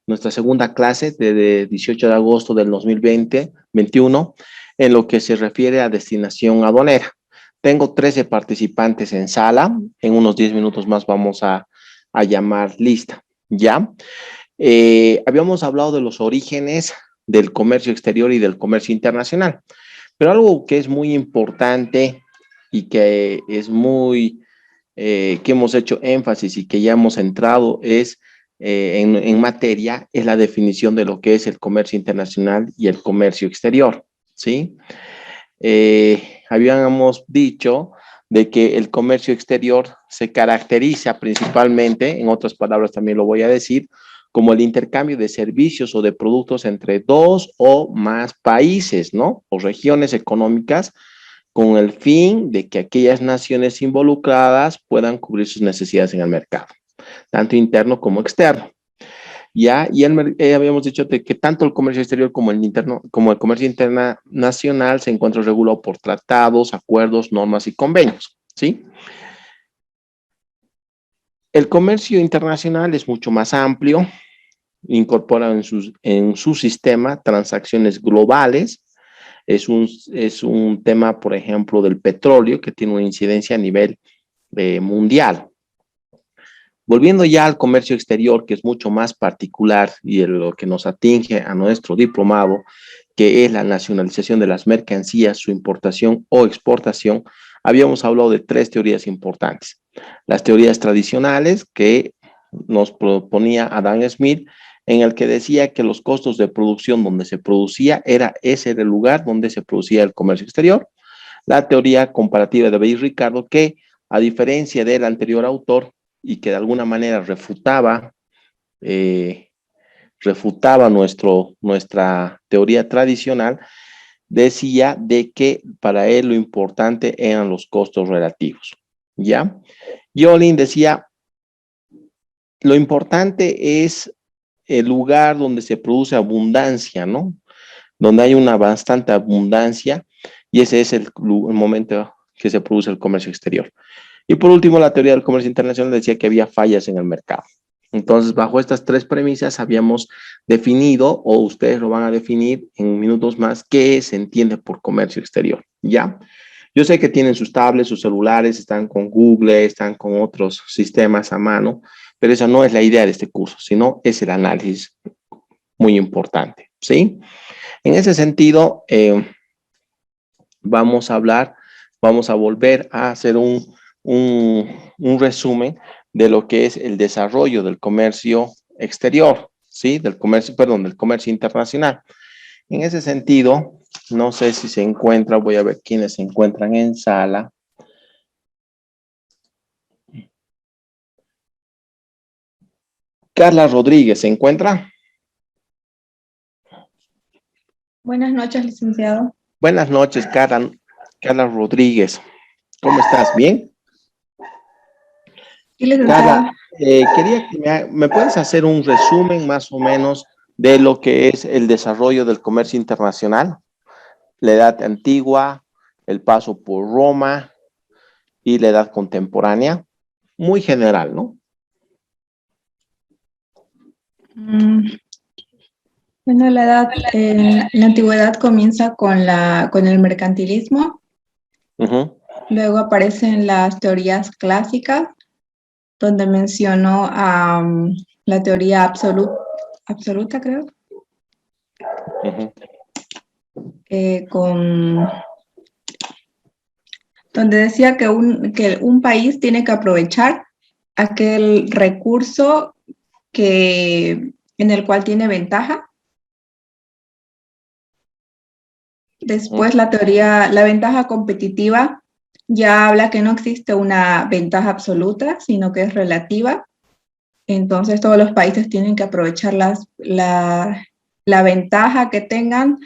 nuestra segunda clase de 18 de agosto del 2021, en lo que se refiere a destinación aduanera. Tengo 13 participantes en sala. En unos 10 minutos más vamos a llamar lista, ¿ya? Habíamos hablado de los orígenes del comercio exterior y del comercio internacional, pero algo que es muy importante y que es muy, que hemos hecho énfasis y que ya hemos entrado es en materia, es la definición de lo que es el comercio internacional y el comercio exterior, ¿sí? Habíamos dicho de que el comercio exterior se caracteriza principalmente, en otras palabras también lo voy a decir, como el intercambio de servicios o de productos entre dos o más países, ¿no? O regiones económicas con el fin de que aquellas naciones involucradas puedan cubrir sus necesidades en el mercado, tanto interno como externo. Ya, y habíamos dicho de que tanto el comercio exterior como el interno, como el comercio internacional se encuentra regulado por tratados, acuerdos, normas y convenios, ¿sí? El comercio internacional es mucho más amplio, incorpora en su sistema transacciones globales. Es un tema, por ejemplo, del petróleo que tiene una incidencia a nivel mundial. Volviendo ya al comercio exterior, que es mucho más particular y lo que nos atinge a nuestro diplomado, que es la nacionalización de las mercancías, su importación o exportación, habíamos hablado de 3 teorías importantes. Las teorías tradicionales que nos proponía Adam Smith, en el que decía que los costos de producción donde se producía ese era el lugar donde se producía el comercio exterior. La teoría comparativa de Bey Ricardo, que a diferencia del anterior autor y que de alguna manera refutaba nuestra teoría tradicional, decía de que para él lo importante eran los costos relativos, ¿ya? Jolin decía, lo importante es el lugar donde se produce abundancia, ¿no? Donde hay una bastante abundancia y ese es el momento que se produce el comercio exterior. Y por último, la teoría del comercio internacional decía que había fallas en el mercado. Entonces, bajo estas 3 premisas habíamos definido, o ustedes lo van a definir en minutos más, qué se entiende por comercio exterior, ¿ya? Yo sé que tienen sus tablets, sus celulares, están con Google, están con otros sistemas a mano, pero esa no es la idea de este curso, sino es el análisis muy importante, ¿sí? En ese sentido, vamos a volver a hacer un resumen de lo que es el desarrollo del comercio exterior, ¿sí? Del comercio internacional. En ese sentido, no sé si se encuentra, voy a ver quiénes se encuentran en sala. Carla Rodríguez, ¿se encuentra? Buenas noches, licenciado. Buenas noches, Carla Rodríguez. ¿Cómo estás? ¿Bien? Sí, licenciado. Carla, quería que me puedes hacer un resumen más o menos de lo que es el desarrollo del comercio internacional, la edad antigua, el paso por Roma y la edad contemporánea, muy general, ¿no? Bueno, la edad, la antigüedad comienza con el mercantilismo, luego aparecen las teorías clásicas, donde mencionó la teoría absoluta, creo, donde decía que un país tiene que aprovechar aquel recurso en el cual tiene ventaja. Después la ventaja competitiva ya habla que no existe una ventaja absoluta, sino que es relativa. Entonces todos los países tienen que aprovechar la ventaja que tengan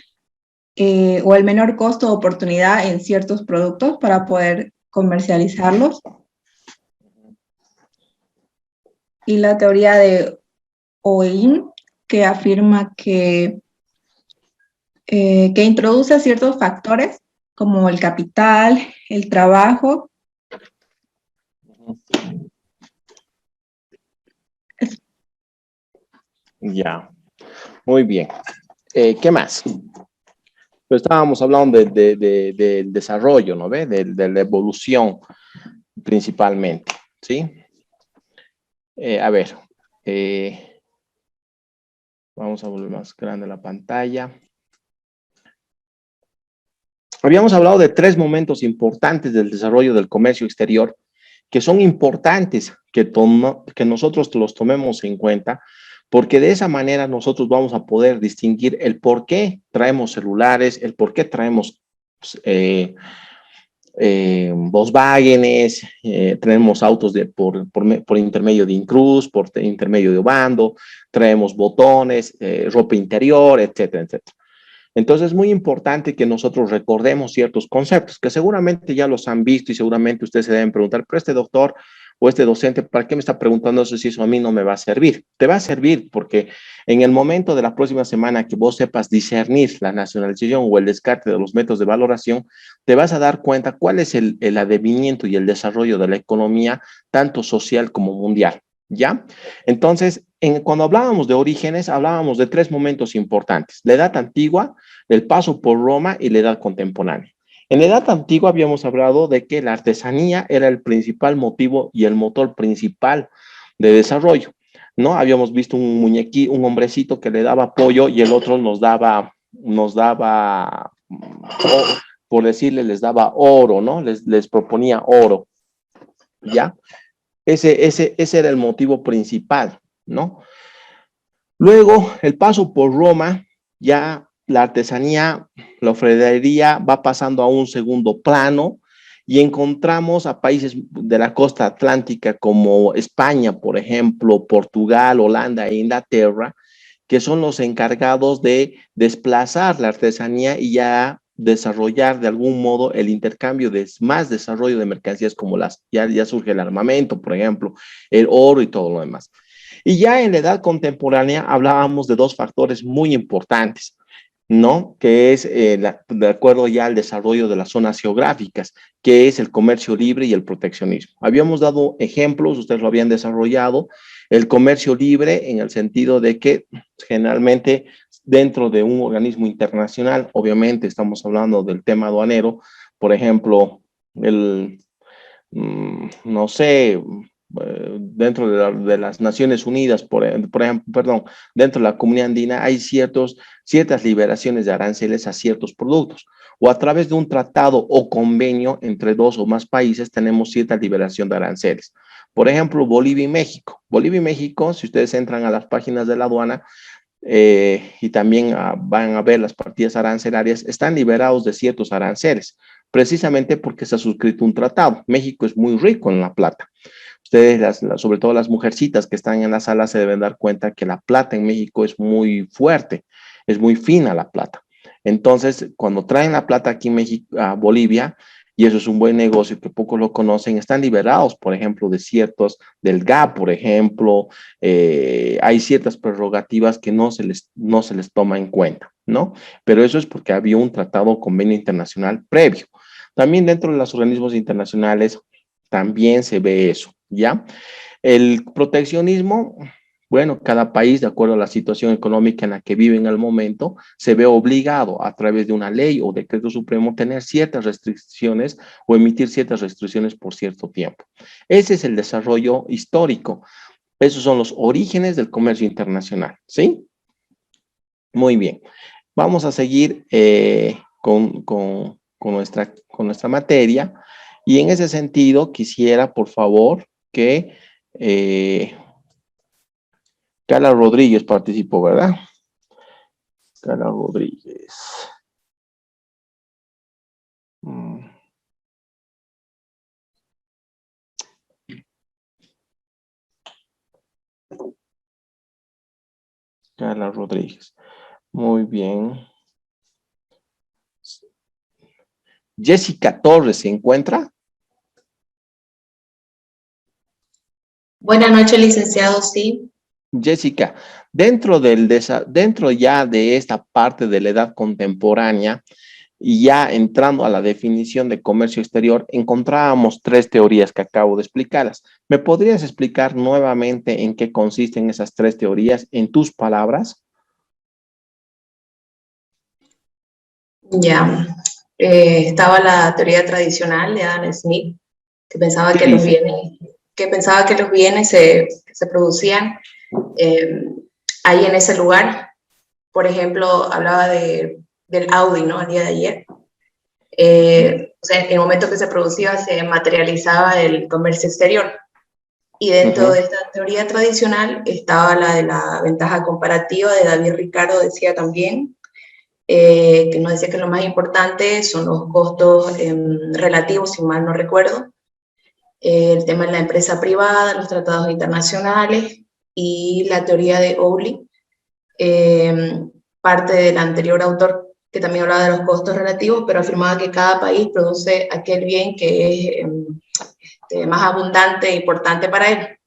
o el menor costo de oportunidad en ciertos productos para poder comercializarlos. Y la teoría de Oin, que afirma que introduce ciertos factores como el capital, el trabajo. Ya, muy bien. ¿Qué más? Pues estábamos hablando del desarrollo, ¿no ve? De la evolución principalmente, ¿sí? A ver, vamos a volver más grande la pantalla. Habíamos hablado de 3 momentos importantes del desarrollo del comercio exterior que son importantes que nosotros los tomemos en cuenta, porque de esa manera nosotros vamos a poder distinguir el por qué traemos celulares, el por qué traemos Volkswagenes, tenemos autos por intermedio de Incruz, por intermedio de Obando, traemos botones, ropa interior, etcétera, etcétera. Entonces es muy importante que nosotros recordemos ciertos conceptos que seguramente ya los han visto y seguramente ustedes se deben preguntar, pero este doctor o este docente, ¿para qué me está preguntando eso si eso a mí no me va a servir? Te va a servir porque en el momento de la próxima semana que vos sepas discernir la nacionalización o el descarte de los métodos de valoración, te vas a dar cuenta cuál es el advenimiento y el desarrollo de la economía, tanto social como mundial. ¿Ya? Entonces, cuando hablábamos de orígenes, hablábamos de 3 momentos importantes: la edad antigua, el paso por Roma y la edad contemporánea. En la edad antigua habíamos hablado de que la artesanía era el principal motivo y el motor principal de desarrollo, ¿no? Habíamos visto un muñequito, un hombrecito que le daba pollo y el otro nos daba, por decirle, les daba oro, ¿no? Les proponía oro, ¿ya? Ese era el motivo principal, ¿no? Luego, el paso por Roma, ya la artesanía, la orfebrería va pasando a un segundo plano y encontramos a países de la costa atlántica como España, por ejemplo, Portugal, Holanda e Inglaterra, que son los encargados de desplazar la artesanía y ya desarrollar de algún modo el intercambio de más desarrollo de mercancías como ya surge el armamento, por ejemplo, el oro y todo lo demás. Y ya en la edad contemporánea hablábamos de 2 factores muy importantes, ¿no? Que es, de acuerdo ya al desarrollo de las zonas geográficas, que es el comercio libre y el proteccionismo. Habíamos dado ejemplos, ustedes lo habían desarrollado, el comercio libre en el sentido de que generalmente dentro de un organismo internacional, obviamente estamos hablando del tema aduanero, por ejemplo, no sé, dentro de las Naciones Unidas, por ejemplo, perdón, dentro de la comunidad andina hay ciertas liberaciones de aranceles a ciertos productos, o a través de un tratado o convenio entre 2 o más países tenemos cierta liberación de aranceles. Por ejemplo, Bolivia y México. Bolivia y México, si ustedes entran a las páginas de la aduana, y también van a ver las partidas arancelarias, están liberados de ciertos aranceles, precisamente porque se ha suscrito un tratado. México es muy rico en la plata. Ustedes, sobre todo las mujercitas que están en la sala, se deben dar cuenta que la plata en México es muy fuerte, es muy fina la plata. Entonces, cuando traen la plata aquí en México, a Bolivia, y eso es un buen negocio que pocos lo conocen, están liberados, por ejemplo, de ciertos, del GAP, por ejemplo, hay ciertas prerrogativas que no se les toma en cuenta, ¿no? Pero eso es porque había un tratado o convenio internacional previo. También dentro de los organismos internacionales también se ve eso, ¿ya? El proteccionismo, bueno, cada país, de acuerdo a la situación económica en la que vive en el momento, se ve obligado a través de una ley o decreto supremo tener ciertas restricciones o emitir ciertas restricciones por cierto tiempo. Ese es el desarrollo histórico. Esos son los orígenes del comercio internacional, ¿sí? Muy bien. Vamos a seguir con nuestra materia. Y en ese sentido, quisiera, por favor, que Carla Rodríguez participó, ¿verdad? Carla Rodríguez. Carla Rodríguez. Muy bien. Jessica Torres, ¿se encuentra? Buenas noches, licenciado, sí. Jessica, dentro ya de esta parte de la edad contemporánea, Y ya entrando a la definición de comercio exterior, encontrábamos tres teorías que acabo de explicarlas. ¿Me podrías explicar nuevamente en qué consisten esas tres teorías en tus palabras? Ya. Estaba la teoría tradicional de Adam Smith, que pensaba ¿Qué que dice? los bienes se producían ahí en ese lugar. Por ejemplo, hablaba del Audi, ¿no? El día de ayer. O sea, en el momento que se producía, se materializaba el comercio exterior. Y dentro de esta teoría tradicional estaba la de la ventaja comparativa de David Ricardo, decía también, que nos decía que lo más importante son los costos relativos, si mal no recuerdo, el tema de la empresa privada, los tratados internacionales y la teoría de Owley, parte del anterior autor que también hablaba de los costos relativos, pero afirmaba que cada país produce aquel bien que es más abundante e importante para él.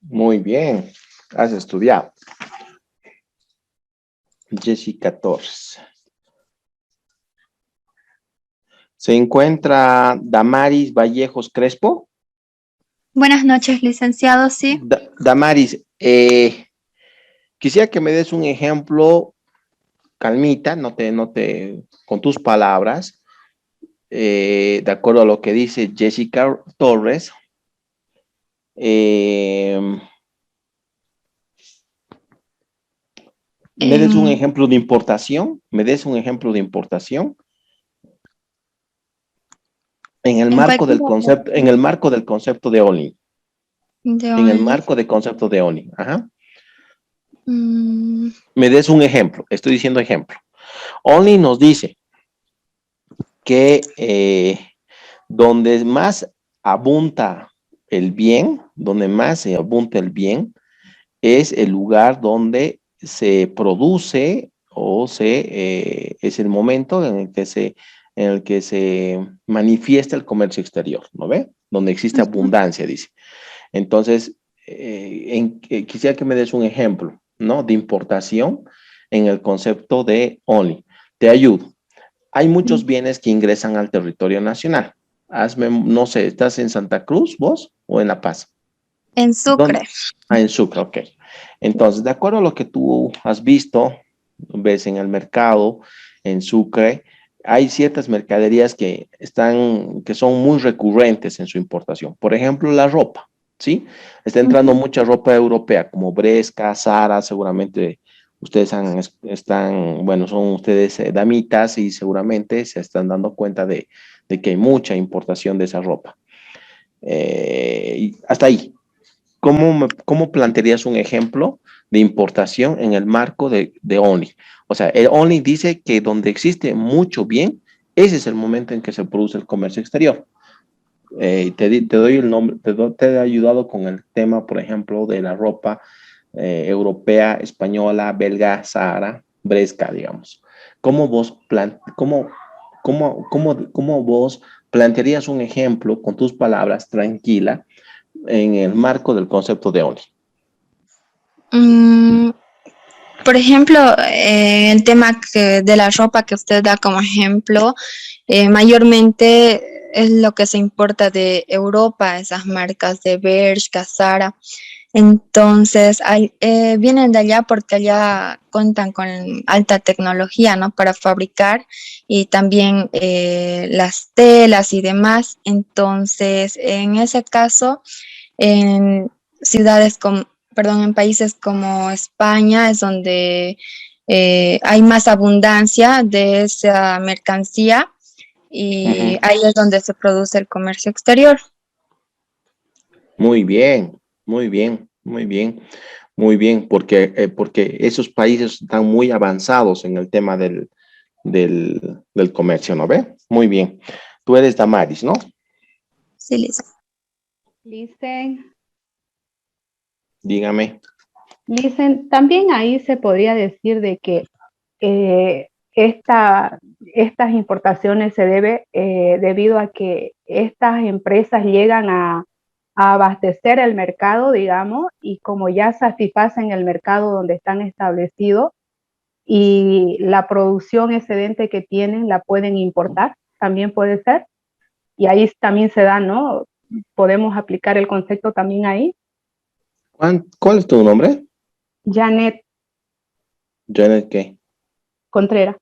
Muy bien, has estudiado. Jessica Torres. ¿Se encuentra Damaris Vallejos Crespo? Buenas noches, licenciado, sí. Damaris, quisiera que me des un ejemplo, calmita, con tus palabras, de acuerdo a lo que dice Jessica Torres. ¿Me des un ejemplo de importación? ¿Me des un ejemplo de importación? En el marco del concepto, en el marco del concepto de Oli. En el marco del concepto de Oli. Ajá. Me des un ejemplo. Estoy diciendo ejemplo. Oli nos dice que donde más abunda el bien, donde más se abunda el bien, es el lugar donde se produce o es el momento en el que se manifiesta el comercio exterior, ¿no ve? Donde existe abundancia, dice. Entonces, quisiera que me des un ejemplo, ¿no? De importación en el concepto de only. Te ayudo. Hay muchos bienes que ingresan al territorio nacional. Hazme, no sé, ¿estás en Santa Cruz, vos, o en La Paz? En Sucre. ¿Dónde? Ah, en Sucre, ok. Entonces, de acuerdo a lo que tú has visto, ves en el mercado, en Sucre, hay ciertas mercaderías que son muy recurrentes en su importación. Por ejemplo, la ropa, ¿sí? Está entrando mucha ropa europea, como Bresca, Zara, seguramente ustedes son ustedes damitas y seguramente se están dando cuenta de que hay mucha importación de esa ropa. Y hasta ahí. ¿Cómo plantearías un ejemplo de importación en el marco de Only? O sea, el Only dice que donde existe mucho bien, ese es el momento en que se produce el comercio exterior. Te doy el nombre, te he ayudado con el tema, por ejemplo, de la ropa europea, española, belga, Sahara, Bresca, digamos. ¿Cómo vos plantearías un ejemplo con tus palabras, tranquila, en el marco del concepto de Only? Por ejemplo, el tema de la ropa que usted da como ejemplo, mayormente es lo que se importa de Europa, esas marcas de Bershka, Zara. Entonces, vienen de allá porque allá cuentan con alta tecnología, ¿no? Para fabricar y también las telas y demás. Entonces, en ese caso, en en países como España es donde hay más abundancia de esa mercancía y ahí es donde se produce el comercio exterior. Muy bien, muy bien, muy bien, muy bien, porque esos países están muy avanzados en el tema del comercio, ¿no ve? Muy bien. Tú eres Damaris, ¿no? Sí, Lisa. Dígame. También ahí se podría decir de que estas importaciones se debe debido a que estas empresas llegan a abastecer el mercado, digamos, y como ya satisfacen el mercado donde están establecidos, y la producción excedente que tienen la pueden importar, también puede ser, y ahí también se da, ¿no? Podemos aplicar el concepto también ahí. ¿Cuál es tu nombre? Janet Janet, ¿qué? Contreras.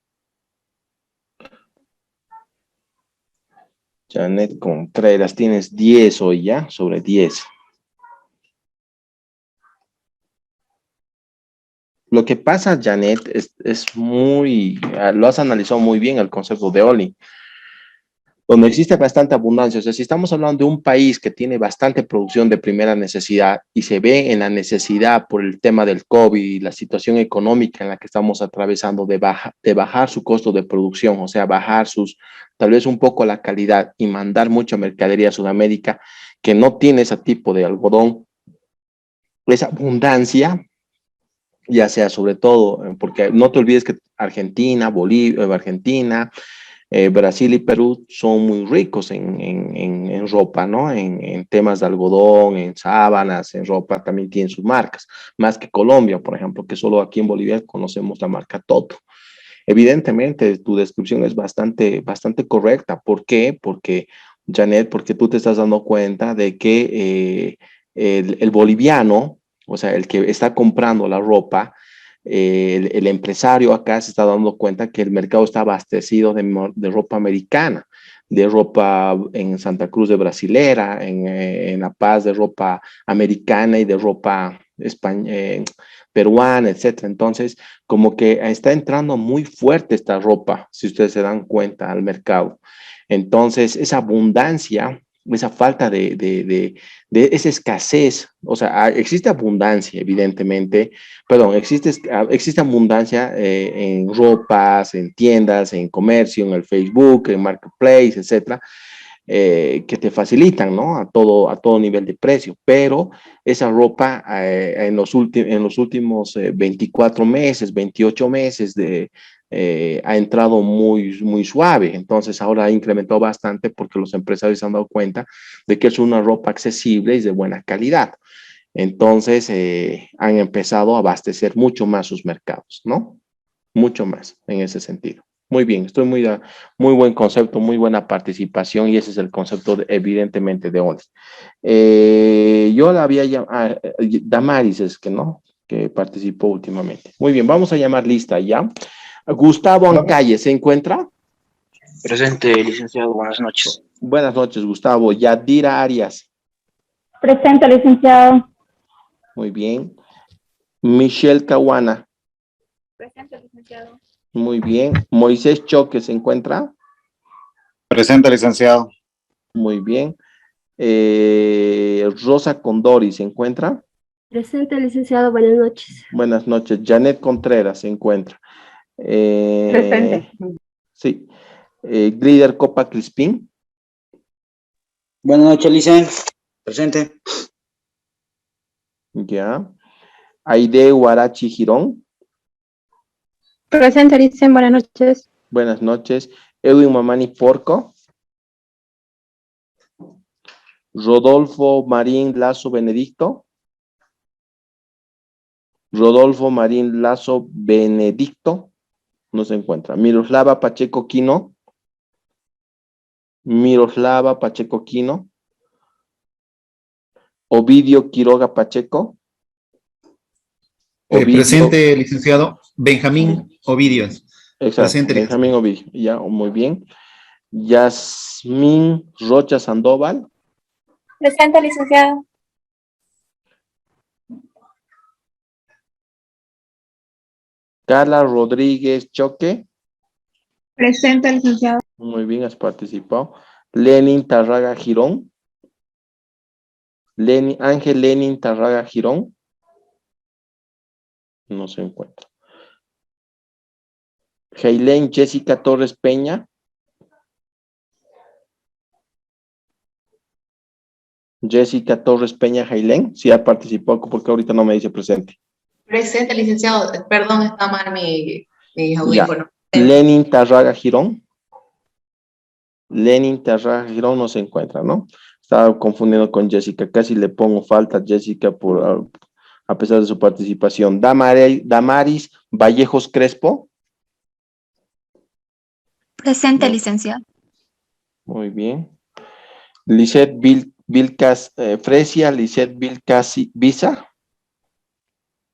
Janet Contreras, tienes 10 hoy ya, sobre 10. Lo que pasa, Janet, lo has analizado muy bien el concepto de Oli, donde existe bastante abundancia. O sea, si estamos hablando de un país que tiene bastante producción de primera necesidad y se ve en la necesidad por el tema del COVID y la situación económica en la que estamos atravesando de bajar su costo de producción, o sea, bajar tal vez un poco la calidad y mandar mucha mercadería a Sudamérica que no tiene ese tipo de algodón, esa abundancia, ya sea sobre todo, porque no te olvides que Argentina, Brasil y Perú son muy ricos en ropa, ¿no? En temas de algodón, en sábanas, en ropa, también tienen sus marcas, más que Colombia, por ejemplo, que solo aquí en Bolivia conocemos la marca Toto. Evidentemente, tu descripción es bastante correcta. ¿Por qué? Janet, porque tú te estás dando cuenta de que el boliviano, o sea, el que está comprando la ropa, el empresario acá se está dando cuenta que el mercado está abastecido de ropa americana, de ropa en Santa Cruz de brasilera, en La Paz de ropa americana y de ropa peruana, etcétera. Entonces, como que está entrando muy fuerte esta ropa, si ustedes se dan cuenta, al mercado. Entonces, esa abundancia, esa falta de esa escasez, o sea, existe abundancia, evidentemente, perdón, existe abundancia en ropas, en tiendas, en comercio, en el Facebook, en Marketplace, etcétera, que te facilitan, ¿no? A todo nivel de precio, pero esa ropa en los últimos 24 meses, 28 meses ha entrado muy suave, entonces ahora ha incrementado bastante porque los empresarios se han dado cuenta de que es una ropa accesible y de buena calidad. Entonces han empezado a abastecer mucho más sus mercados, ¿no? Mucho más en ese sentido. Muy bien, muy buen concepto, muy buena participación y ese es el concepto evidentemente de ONS. Yo la había llamado, Damaris es que no, que participó últimamente. Muy bien, vamos a llamar lista ya. Gustavo Ancalle, ¿se encuentra? Presente, licenciado, buenas noches. Buenas noches, Gustavo. Yadira Arias. Presente, licenciado. Muy bien. Michelle Caguana. Presente, licenciado. Muy bien. Moisés Choque, ¿se encuentra? Presente, licenciado. Muy bien. Rosa Condori, ¿se encuentra? Presente, licenciado, buenas noches. Buenas noches. Janet Contreras, ¿se encuentra? Presente. Sí. Glider Copa Crispín. Buenas noches, licen. Presente. Ya. Aide Huarachi Girón. Presente, licen, buenas noches. Buenas noches. Edwin Mamani Porco. Rodolfo Marín Lazo Benedicto. Rodolfo Marín Lazo Benedicto. No se encuentra. Miroslava Pacheco Quino. Miroslava Pacheco Quino. Ovidio Quiroga Pacheco. Ovidio. Presente, licenciado. Benjamín Ovidio. Exacto, Presente, Benjamín Ovidio. Ya, muy bien. Yasmín Rocha Sandoval. Presente, licenciado. Carla Rodríguez Choque. Presente, licenciado. Muy bien, has participado. Lenin Tarraga Girón. Ángel Lenin Tarraga Girón. No se encuentra. Jailén Jessica Torres Peña. Jessica Torres Peña Jailén. Sí ha participado porque ahorita no me dice presente. Presente, licenciado. Perdón, está mal mi audífono. Lenin Tarraga Girón. Lenin Tarraga Girón no se encuentra, ¿no? Estaba confundiendo con Jessica. Casi le pongo falta a Jessica a pesar de su participación. Damaris Vallejos Crespo. Presente, No. licenciado. Muy bien. Lisette Vilcas Fresia, Lisette Vilcas Visa.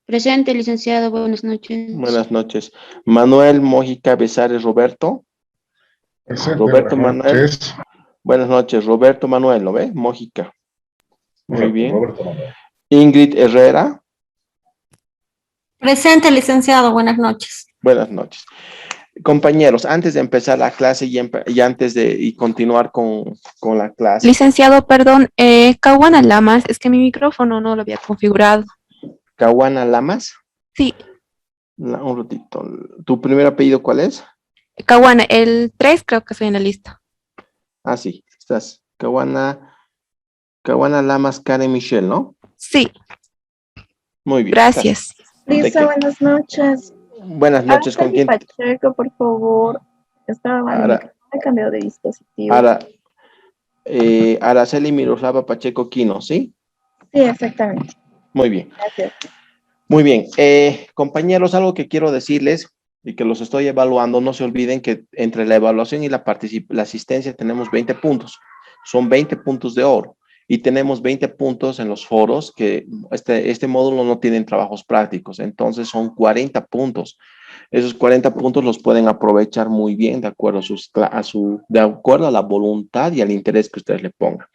Presente, licenciado. Buenas noches. Buenas noches. Manuel Mójica Besares Roberto. Presente, Roberto buenas Manuel. noches. Buenas noches. Roberto Manuel, ¿lo ve? Mójica. Muy Correcto, bien. Roberto Manuel. Ingrid Herrera. Presente, licenciado. Buenas noches. Buenas noches. Compañeros, antes de empezar la clase y antes de continuar con la clase. Licenciado, perdón, Caguana Lamas, es que mi micrófono no lo había configurado. Caguana Lamas. Sí, Un ratito. ¿Tu primer apellido cuál es? Caguana, el 3 creo que estoy en la lista. Ah, sí, estás. Caguana Lamas Karen Michelle, ¿no? Sí, Muy bien. gracias. Lisa, buenas noches. Buenas noches, ¿con quién? Pacheco, por favor. Estaba mal el micrófono, he cambiado de dispositivo. Araceli Miroslava Pacheco Quino, ¿sí? Sí, exactamente. Muy bien. Gracias. Muy bien. Compañeros, algo que quiero decirles y que los estoy evaluando, no se olviden que entre la evaluación y la asistencia tenemos 20 puntos. Son 20 puntos de oro. Y tenemos 20 puntos en los foros, que este módulo no tienen trabajos prácticos, entonces son 40 puntos. Esos 40 puntos los pueden aprovechar muy bien de acuerdo de acuerdo a la voluntad y al interés que ustedes le pongan.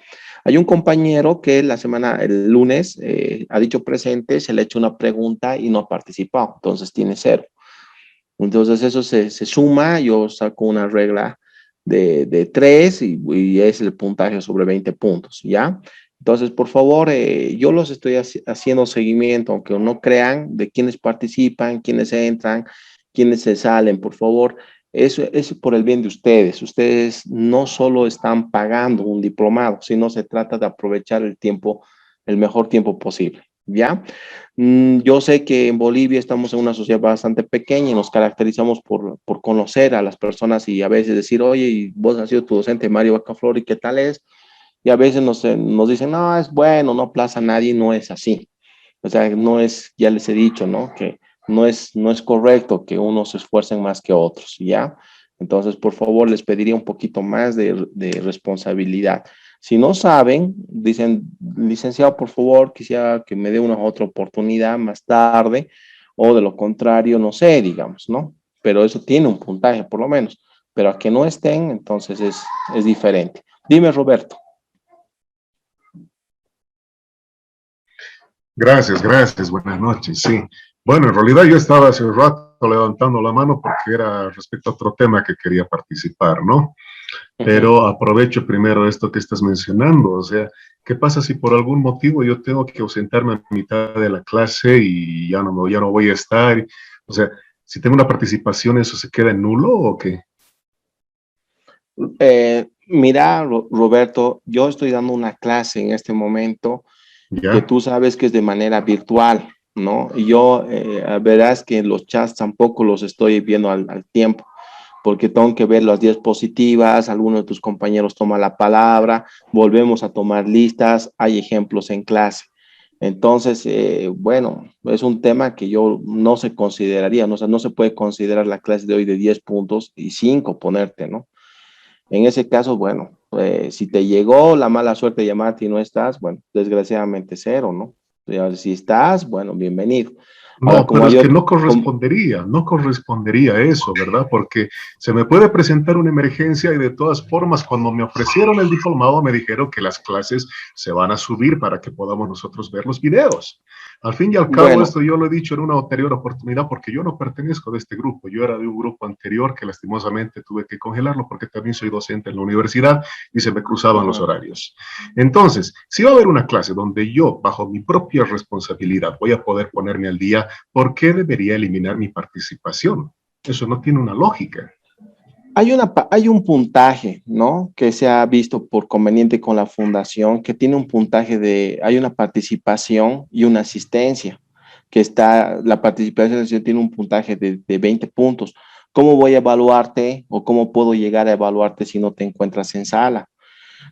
Hay un compañero que el lunes, ha dicho presente, se le ha hecho una pregunta y no ha participado, entonces tiene 0. Entonces eso se suma, yo saco una regla de 3 y es el puntaje sobre 20 puntos, ¿ya? Entonces, por favor, yo los estoy haciendo seguimiento, aunque no crean, de quiénes participan, quiénes entran, quiénes se salen, por favor. Eso es por el bien de ustedes. Ustedes no solo están pagando un diplomado, sino se trata de aprovechar el tiempo, el mejor tiempo posible, ¿ya? Yo sé que en Bolivia estamos en una sociedad bastante pequeña y nos caracterizamos por conocer a las personas y a veces decir, oye, y vos has sido tu docente Mario Bacaflor, ¿y qué tal es? Y a veces nos dicen, no, es bueno, no aplaza a nadie, no es así. O sea, no es, ya les he dicho, ¿no? Que no es correcto que unos se esfuercen más que otros, ¿ya? Entonces, por favor, les pediría un poquito más de responsabilidad. Si no saben, dicen, licenciado, por favor, quisiera que me dé una otra oportunidad más tarde, o de lo contrario, no sé, digamos, ¿no? Pero eso tiene un puntaje, por lo menos. Pero a que no estén, entonces es diferente. Dime, Roberto. Gracias, buenas noches, sí. Bueno, en realidad yo estaba hace un rato levantando la mano porque era respecto a otro tema que quería participar, ¿no? Pero aprovecho primero esto que estás mencionando, o sea, ¿qué pasa si por algún motivo yo tengo que ausentarme a mitad de la clase y ya no voy a estar? O sea, si tengo una participación, ¿eso se queda en nulo o qué? Mira, Roberto, yo estoy dando una clase en este momento que tú sabes que es de manera virtual, ¿no? Y yo, verás que los chats tampoco los estoy viendo al tiempo, porque tengo que ver las diapositivas, algunos de tus compañeros toman la palabra, volvemos a tomar listas, hay ejemplos en clase. Entonces, bueno, es un tema que yo no se consideraría, ¿no? O sea, no se puede considerar la clase de hoy de 10 puntos y 5 ponerte, ¿no? En ese caso, bueno, si te llegó la mala suerte de llamarte y no estás, bueno, desgraciadamente 0, ¿no? Si estás, bueno, bienvenido. No, pero es que no correspondería eso, ¿verdad? Porque se me puede presentar una emergencia y de todas formas, cuando me ofrecieron el diplomado, me dijeron que las clases se van a subir para que podamos nosotros ver los videos. Al fin y al cabo, esto yo lo he dicho en una anterior oportunidad porque yo no pertenezco de este grupo. Yo era de un grupo anterior que lastimosamente tuve que congelarlo porque también soy docente en la universidad y se me cruzaban los horarios. Entonces, si va a haber una clase donde yo, bajo mi propia responsabilidad, voy a poder ponerme al día, ¿por qué debería eliminar mi participación? Eso no tiene una lógica. Hay un puntaje, ¿no? Que se ha visto por conveniente con la fundación, que tiene un puntaje hay una participación y una asistencia, la participación tiene un puntaje de 20 puntos. ¿Cómo voy a evaluarte o cómo puedo llegar a evaluarte si no te encuentras en sala?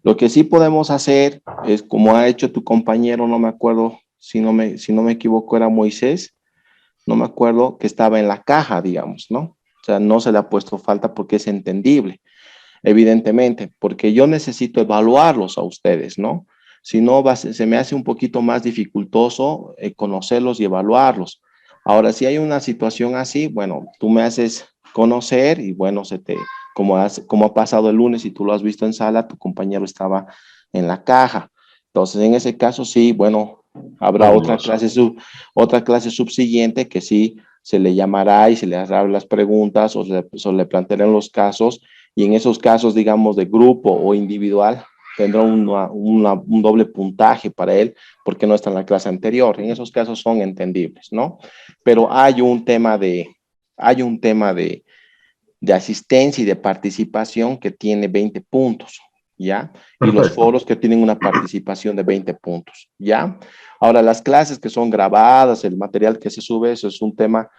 Lo que sí podemos hacer es, como ha hecho tu compañero, no me acuerdo, si no me equivoco, era Moisés, no me acuerdo, que estaba en la caja, digamos, ¿no? O sea, no se le ha puesto falta porque es entendible, evidentemente, porque yo necesito evaluarlos a ustedes, ¿no? Si no, se me hace un poquito más dificultoso conocerlos y evaluarlos. Ahora, si hay una situación así, bueno, tú me haces conocer y bueno, como ha pasado el lunes y tú lo has visto en sala, tu compañero estaba en la caja. Entonces, en ese caso, sí, bueno, habrá otra clase subsiguiente que sí se le llamará y se le hará las preguntas o le plantearán los casos, y en esos casos, digamos, de grupo o individual, tendrá un doble puntaje para él porque no está en la clase anterior. En esos casos son entendibles, ¿no? Pero hay un tema de asistencia y de participación que tiene 20 puntos, ¿ya? Y los foros que tienen una participación de 20 puntos, ¿ya? Ahora, las clases que son grabadas, el material que se sube, eso es un tema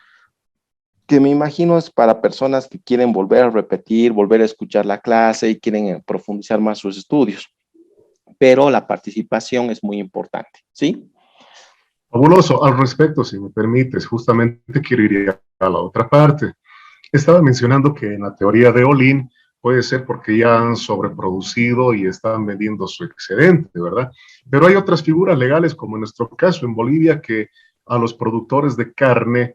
que me imagino es para personas que quieren volver a repetir, volver a escuchar la clase y quieren profundizar más sus estudios. Pero la participación es muy importante, ¿sí? Fabuloso. Al respecto, si me permites, justamente quiero ir a la otra parte. Estaba mencionando que en la teoría de Olin puede ser porque ya han sobreproducido y están vendiendo su excedente, ¿verdad? Pero hay otras figuras legales, como en nuestro caso en Bolivia, que a los productores de carne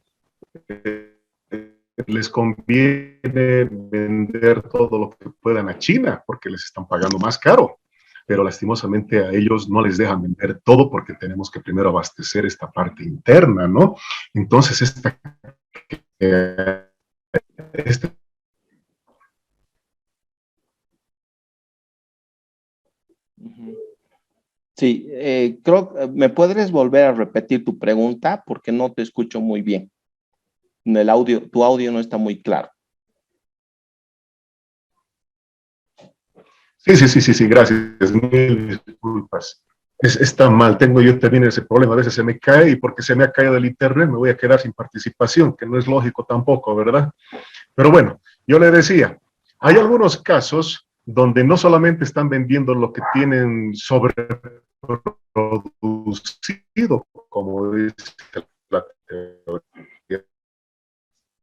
les conviene vender todo lo que puedan a China porque les están pagando más caro. Pero lastimosamente a ellos no les dejan vender todo porque tenemos que primero abastecer esta parte interna, ¿no? Entonces, Sí, creo, ¿me podrías volver a repetir tu pregunta? Porque no te escucho muy bien. El audio, tu audio no está muy claro. Sí, gracias. Mil disculpas. Está mal, tengo yo también ese problema. A veces se me cae y porque se me ha caído el internet me voy a quedar sin participación, que no es lógico tampoco, ¿verdad? Pero bueno, yo le decía, hay algunos casos donde no solamente están vendiendo lo que tienen sobreproducido, como dice la teoría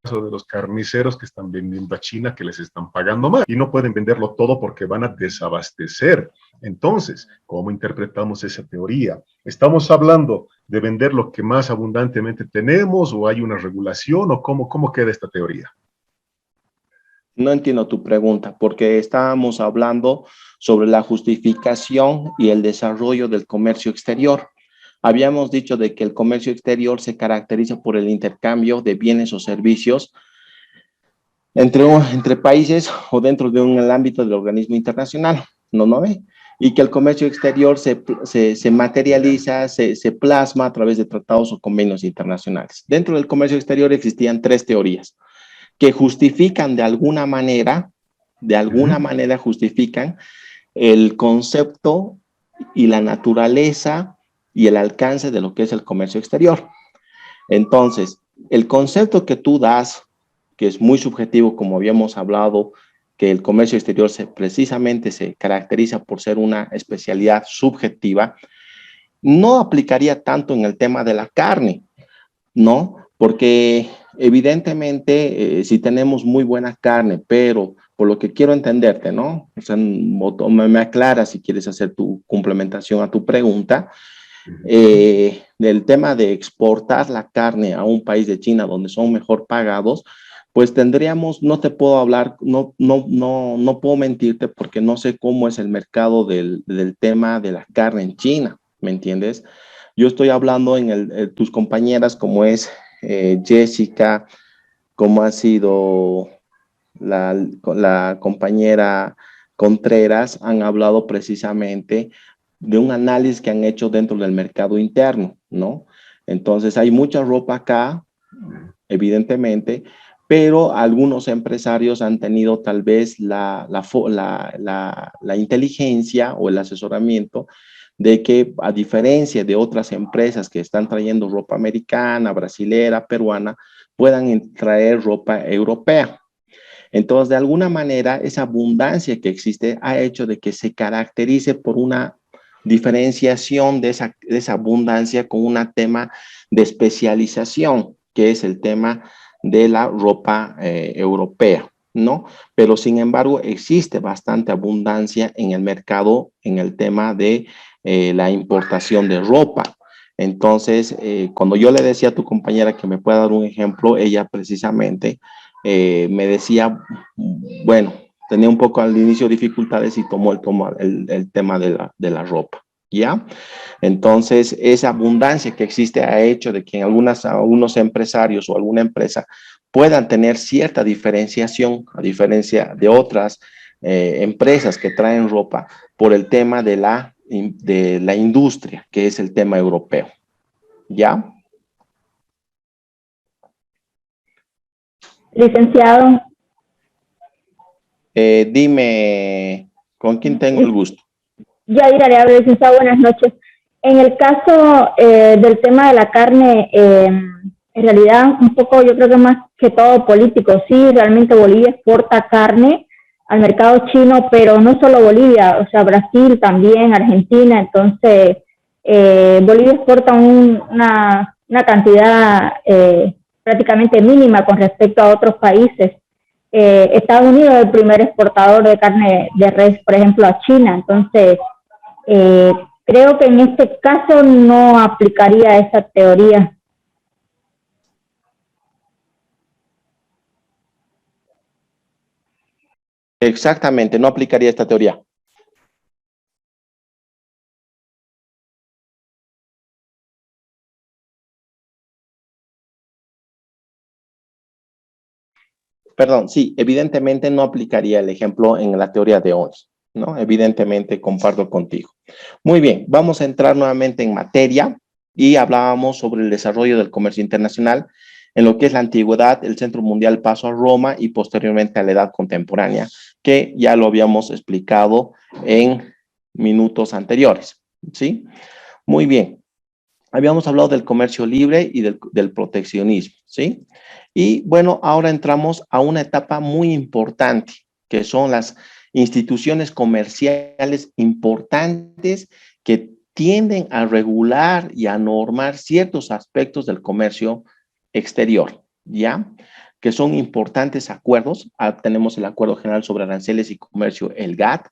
de los carniceros que están vendiendo a China, que les están pagando más y no pueden venderlo todo porque van a desabastecer. Entonces, ¿cómo interpretamos esa teoría? ¿Estamos hablando de vender lo que más abundantemente tenemos o hay una regulación o cómo queda esta teoría? No entiendo tu pregunta, porque estábamos hablando sobre la justificación y el desarrollo del comercio exterior. Habíamos dicho de que el comercio exterior se caracteriza por el intercambio de bienes o servicios entre países o dentro de un ámbito del organismo internacional, ¿no ve? Y que el comercio exterior se materializa, se plasma a través de tratados o convenios internacionales. Dentro del comercio exterior existían tres teorías que justifican de alguna manera justifican el concepto y la naturaleza y el alcance de lo que es el comercio exterior. Entonces, el concepto que tú das, que es muy subjetivo, como habíamos hablado, que el comercio exterior precisamente se caracteriza por ser una especialidad subjetiva, no aplicaría tanto en el tema de la carne, ¿no? Porque evidentemente si tenemos muy buena carne, pero por lo que quiero entenderte, ¿no? O sea, me aclara si quieres hacer tu complementación a tu pregunta, del tema de exportar la carne a un país de China donde son mejor pagados, pues tendríamos, no te puedo hablar, no puedo mentirte porque no sé cómo es el mercado del tema de la carne en China, ¿me entiendes? Yo estoy hablando en tus compañeras como es Jessica, como ha sido la compañera Contreras, han hablado precisamente de un análisis que han hecho dentro del mercado interno, ¿no? Entonces hay mucha ropa acá, evidentemente, pero algunos empresarios han tenido tal vez la inteligencia o el asesoramiento de que, a diferencia de otras empresas que están trayendo ropa americana, brasilera, peruana, puedan traer ropa europea. Entonces, de alguna manera, esa abundancia que existe ha hecho de que se caracterice por una diferenciación de esa abundancia con un tema de especialización. que es el tema de la ropa europea, ¿no? Pero sin embargo existe bastante abundancia en el mercado en el tema de la importación de ropa. Entonces, cuando yo le decía a tu compañera que me pueda dar un ejemplo, ella precisamente me decía, bueno, tenía un poco al inicio dificultades y tomó el tema de la ropa, ¿ya? Entonces, esa abundancia que existe ha hecho de que algunos empresarios o alguna empresa puedan tener cierta diferenciación, a diferencia de otras empresas que traen ropa por el tema de la industria, que es el tema europeo. ¿Ya? Licenciado. Dime, ¿con quién tengo el gusto? Yaira le hablo, licenciado, buenas noches. En el caso del tema de la carne, en realidad un poco yo creo que más que todo político, sí, realmente Bolivia exporta carne al mercado chino, pero no solo Bolivia, o sea, Brasil también, Argentina, entonces Bolivia exporta una cantidad prácticamente mínima con respecto a otros países. Estados Unidos es el primer exportador de carne de res, por ejemplo, a China, entonces creo que en este caso no aplicaría esa teoría. Exactamente, no aplicaría esta teoría. Perdón, sí, evidentemente no aplicaría el ejemplo en la teoría de ONS, ¿no? Evidentemente comparto contigo. Muy bien, vamos a entrar nuevamente en materia y hablábamos sobre el desarrollo del comercio internacional en lo que es la antigüedad, el centro mundial pasó a Roma y posteriormente a la edad contemporánea, que ya lo habíamos explicado en minutos anteriores, ¿sí? Muy bien. Habíamos hablado del comercio libre y del proteccionismo, ¿sí? Y bueno, ahora entramos a una etapa muy importante, que son las instituciones comerciales importantes que tienden a regular y a normar ciertos aspectos del comercio exterior, ¿ya? Que son importantes acuerdos. Tenemos el Acuerdo General sobre Aranceles y Comercio, el GATT,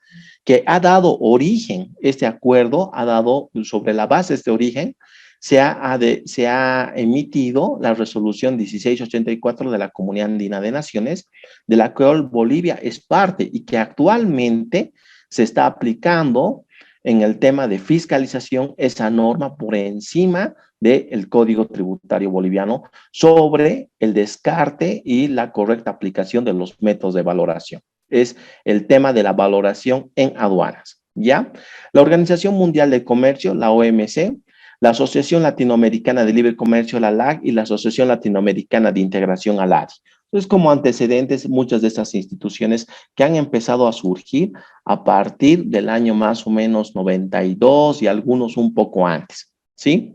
que ha dado origen, este acuerdo ha dado, sobre la base de este origen, se ha emitido la resolución 1684 de la Comunidad Andina de Naciones, de la cual Bolivia es parte y que actualmente se está aplicando en el tema de fiscalización esa norma por encima del Código Tributario Boliviano sobre el descarte y la correcta aplicación de los métodos de valoración. Es el tema de la valoración en aduanas, ¿ya? La Organización Mundial de Comercio, la OMC, la Asociación Latinoamericana de Libre Comercio, la LAC, y la Asociación Latinoamericana de Integración, la ALADI. Entonces, como antecedentes, muchas de estas instituciones que han empezado a surgir a partir del año más o menos 92 y algunos un poco antes, ¿sí?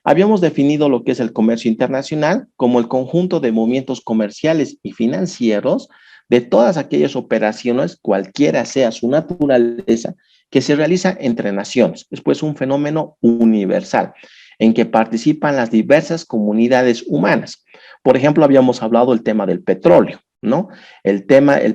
Habíamos definido lo que es el comercio internacional como el conjunto de movimientos comerciales y financieros de todas aquellas operaciones, cualquiera sea su naturaleza, que se realiza entre naciones. Después, un fenómeno universal en que participan las diversas comunidades humanas. Por ejemplo, habíamos hablado del tema del petróleo, ¿no? El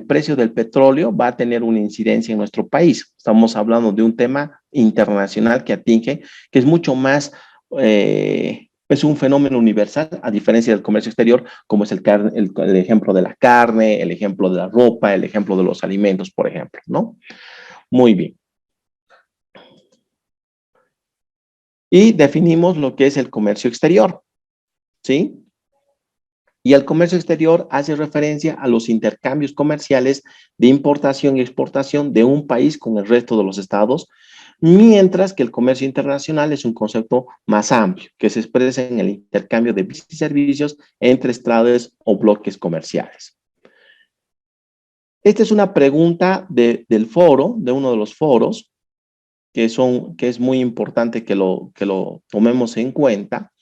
precio del petróleo va a tener una incidencia en nuestro país. Estamos hablando de un tema internacional que atinge, que es mucho más, es un fenómeno universal, a diferencia del comercio exterior, como es el ejemplo de la carne, el ejemplo de la ropa, el ejemplo de los alimentos, por ejemplo, ¿no? Muy bien. Y definimos lo que es el comercio exterior, ¿sí? Y el comercio exterior hace referencia a los intercambios comerciales de importación y exportación de un país con el resto de los estados, mientras que el comercio internacional es un concepto más amplio, que se expresa en el intercambio de bienes y servicios entre estados o bloques comerciales. Esta es una pregunta del foro, de uno de los foros, que es muy importante que lo tomemos en cuenta,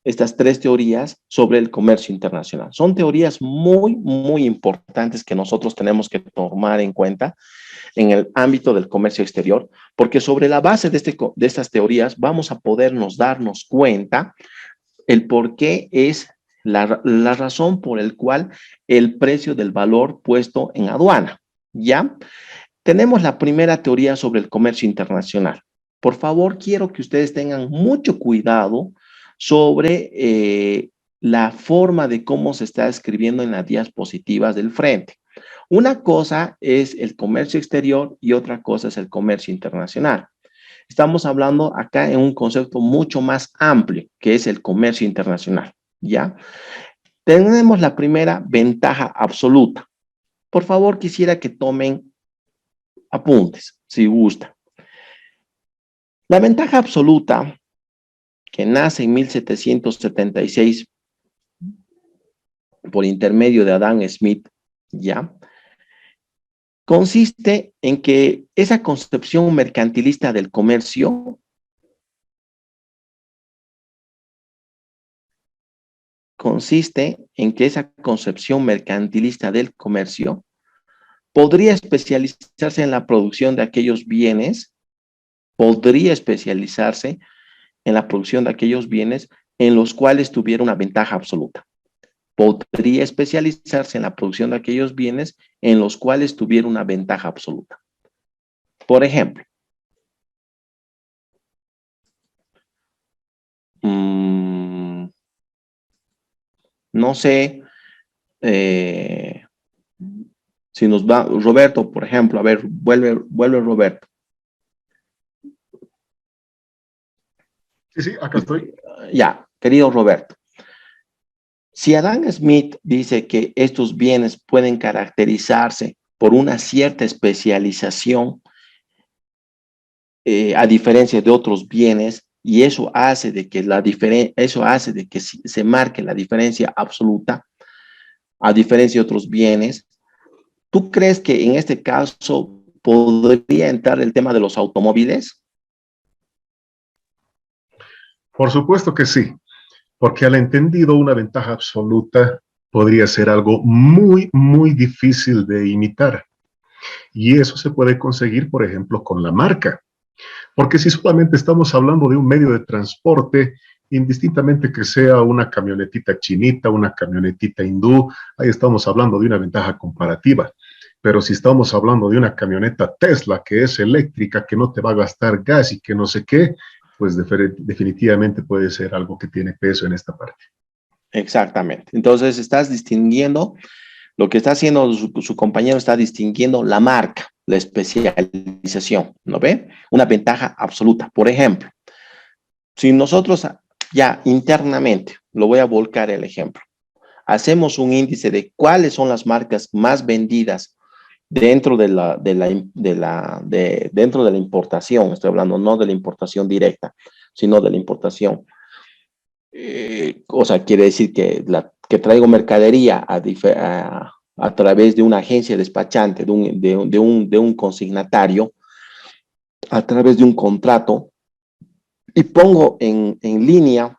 estas tres teorías sobre el comercio internacional. Son teorías muy, muy importantes que nosotros tenemos que tomar en cuenta en el ámbito del comercio exterior, porque sobre la base de estas teorías vamos a podernos darnos cuenta el por qué es la razón por el cual el precio del valor puesto en aduana, ¿ya? Tenemos la primera teoría sobre el comercio internacional. Por favor, quiero que ustedes tengan mucho cuidado sobre la forma de cómo se está escribiendo en las diapositivas del frente. Una cosa es el comercio exterior y otra cosa es el comercio internacional. Estamos hablando acá en un concepto mucho más amplio, que es el comercio internacional, ¿ya? Tenemos la primera ventaja absoluta. Por favor, quisiera que tomen apuntes, si gustan. La ventaja absoluta, que nace en 1776 por intermedio de Adam Smith, ¿ya? Consiste en que esa concepción mercantilista del comercio podría especializarse en la producción de aquellos bienes, en los cuales tuviera una ventaja absoluta. Podría especializarse en la producción de aquellos bienes en los cuales tuviera una ventaja absoluta. Por ejemplo, no sé si nos va, Roberto, por ejemplo, a ver, vuelve Roberto. Sí, acá estoy. Ya, querido Roberto. Si Adam Smith dice que estos bienes pueden caracterizarse por una cierta especialización, a diferencia de otros bienes, y eso hace de que se marque la diferencia absoluta, a diferencia de otros bienes, ¿tú crees que en este caso podría entrar el tema de los automóviles? Por supuesto que sí, porque al entendido una ventaja absoluta podría ser algo muy, muy difícil de imitar. Y eso se puede conseguir, por ejemplo, con la marca. Porque si solamente estamos hablando de un medio de transporte, indistintamente que sea una camionetita chinita, una camionetita hindú, ahí estamos hablando de una ventaja comparativa. Pero si estamos hablando de una camioneta Tesla que es eléctrica, que no te va a gastar gas y que no sé qué, pues definitivamente puede ser algo que tiene peso en esta parte. Exactamente. Entonces estás distinguiendo, lo que está haciendo su compañero está distinguiendo la marca, la especialización, ¿no ve? Una ventaja absoluta. Por ejemplo, si nosotros ya internamente, lo voy a volcar el ejemplo, hacemos un índice de cuáles son las marcas más vendidas dentro de dentro de la importación, estoy hablando no de la importación directa, sino de la importación. O sea, quiere decir que traigo mercadería a través de una agencia despachante, de un consignatario, a través de un contrato, y pongo en línea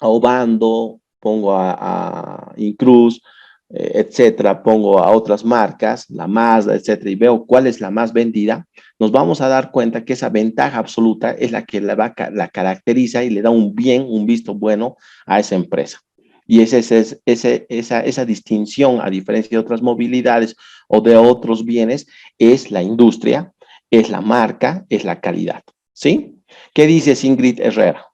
a Obando, pongo a Incruz, etcétera, pongo a otras marcas, la Mazda, etcétera, y veo cuál es la más vendida, nos vamos a dar cuenta que esa ventaja absoluta es la que la caracteriza y le da un visto bueno a esa empresa. Y esa distinción, a diferencia de otras movilidades o de otros bienes, es la industria, es la marca, es la calidad. ¿Sí? ¿Qué dices, Ingrid Herrera?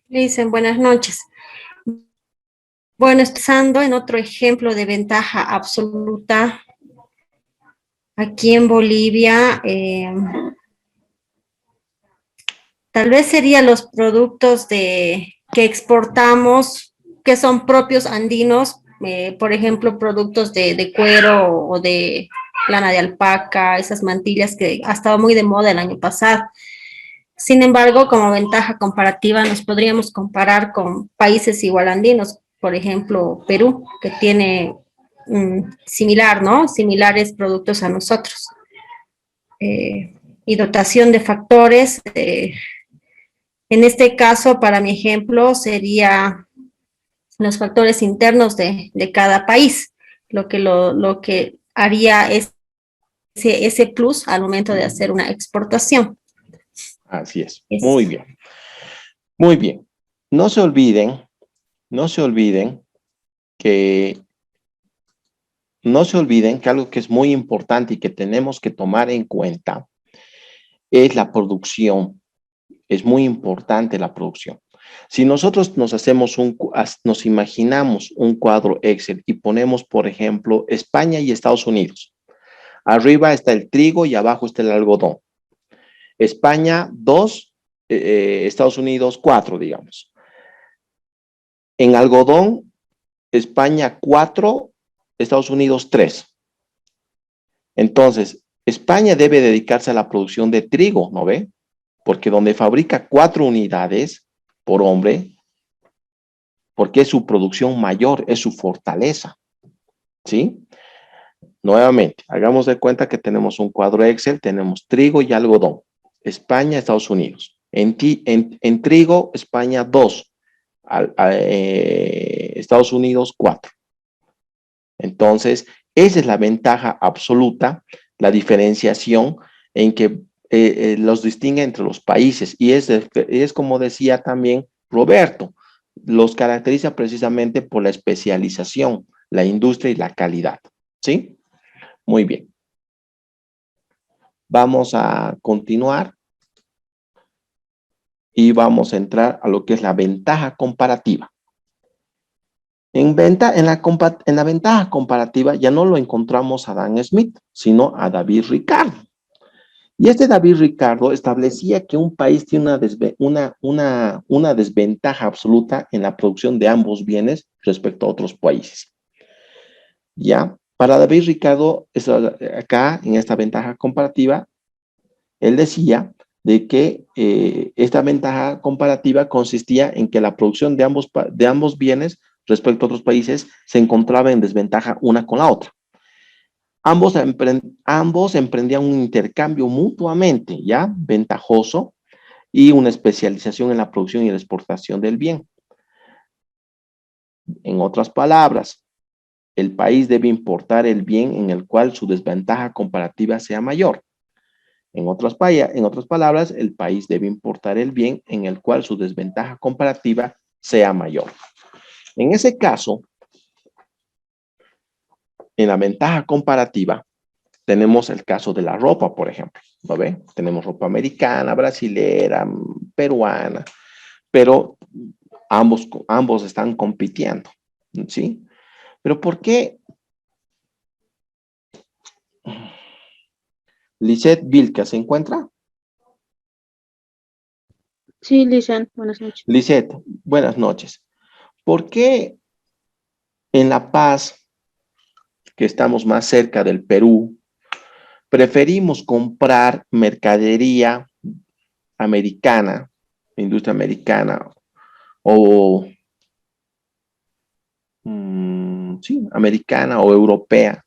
Dicen, buenas noches. Bueno, pensando en otro ejemplo de ventaja absoluta, aquí en Bolivia, tal vez serían los productos que exportamos, que son propios andinos, por ejemplo, productos de cuero o de lana de alpaca, esas mantillas que ha estado muy de moda el año pasado. Sin embargo, como ventaja comparativa, nos podríamos comparar con países igual andinos, por ejemplo, Perú, que tiene similar, ¿no? Similares productos a nosotros. Y dotación de factores, en este caso, para mi ejemplo, sería los factores internos de cada país, lo que haría ese plus al momento de hacer una exportación. Así es, muy bien. Muy bien. No se olviden que algo que es muy importante y que tenemos que tomar en cuenta es la producción. Es muy importante la producción. Si nosotros nos imaginamos un cuadro Excel y ponemos, por ejemplo, España y Estados Unidos. Arriba está el trigo y abajo está el algodón. España 2, Estados Unidos 4, digamos. En algodón, España 4, Estados Unidos 3. Entonces, España debe dedicarse a la producción de trigo, ¿no ve? Porque donde fabrica 4 unidades por hombre, porque es su producción mayor, es su fortaleza, ¿sí? Nuevamente, hagamos de cuenta que tenemos un cuadro Excel, tenemos trigo y algodón. España, Estados Unidos. En trigo, España 2, Estados Unidos 4. Entonces, esa es la ventaja absoluta, la diferenciación en que los distingue entre los países. Y es como decía también Roberto, los caracteriza precisamente por la especialización, la industria y la calidad. ¿Sí? Muy bien. Vamos a continuar y vamos a entrar a lo que es la ventaja comparativa. En la ventaja comparativa ya no lo encontramos a Dan Smith, sino a David Ricardo. Y David Ricardo establecía que un país tiene una desventaja absoluta en la producción de ambos bienes respecto a otros países. ¿Ya? Para David Ricardo, acá en esta ventaja comparativa, él decía de que esta ventaja comparativa consistía en que la producción de ambos bienes respecto a otros países se encontraba en desventaja una con la otra. Ambos emprendían un intercambio mutuamente, ¿ya? Ventajoso y una especialización en la producción y la exportación del bien. En otras palabras, el país debe importar el bien en el cual su desventaja comparativa sea mayor. En otras palabras, el país debe importar el bien en el cual su desventaja comparativa sea mayor. En ese caso, en la ventaja comparativa, tenemos el caso de la ropa, por ejemplo, ¿no ve? Tenemos ropa americana, brasilera, peruana, pero ambos están compitiendo, ¿sí? Pero ¿por qué? Lisette Vilca, ¿se encuentra? Sí, Lisan, buenas noches. Lisette, buenas noches. ¿Por qué en La Paz, que estamos más cerca del Perú, preferimos comprar mercadería americana, industria americana, o sí, americana o europea,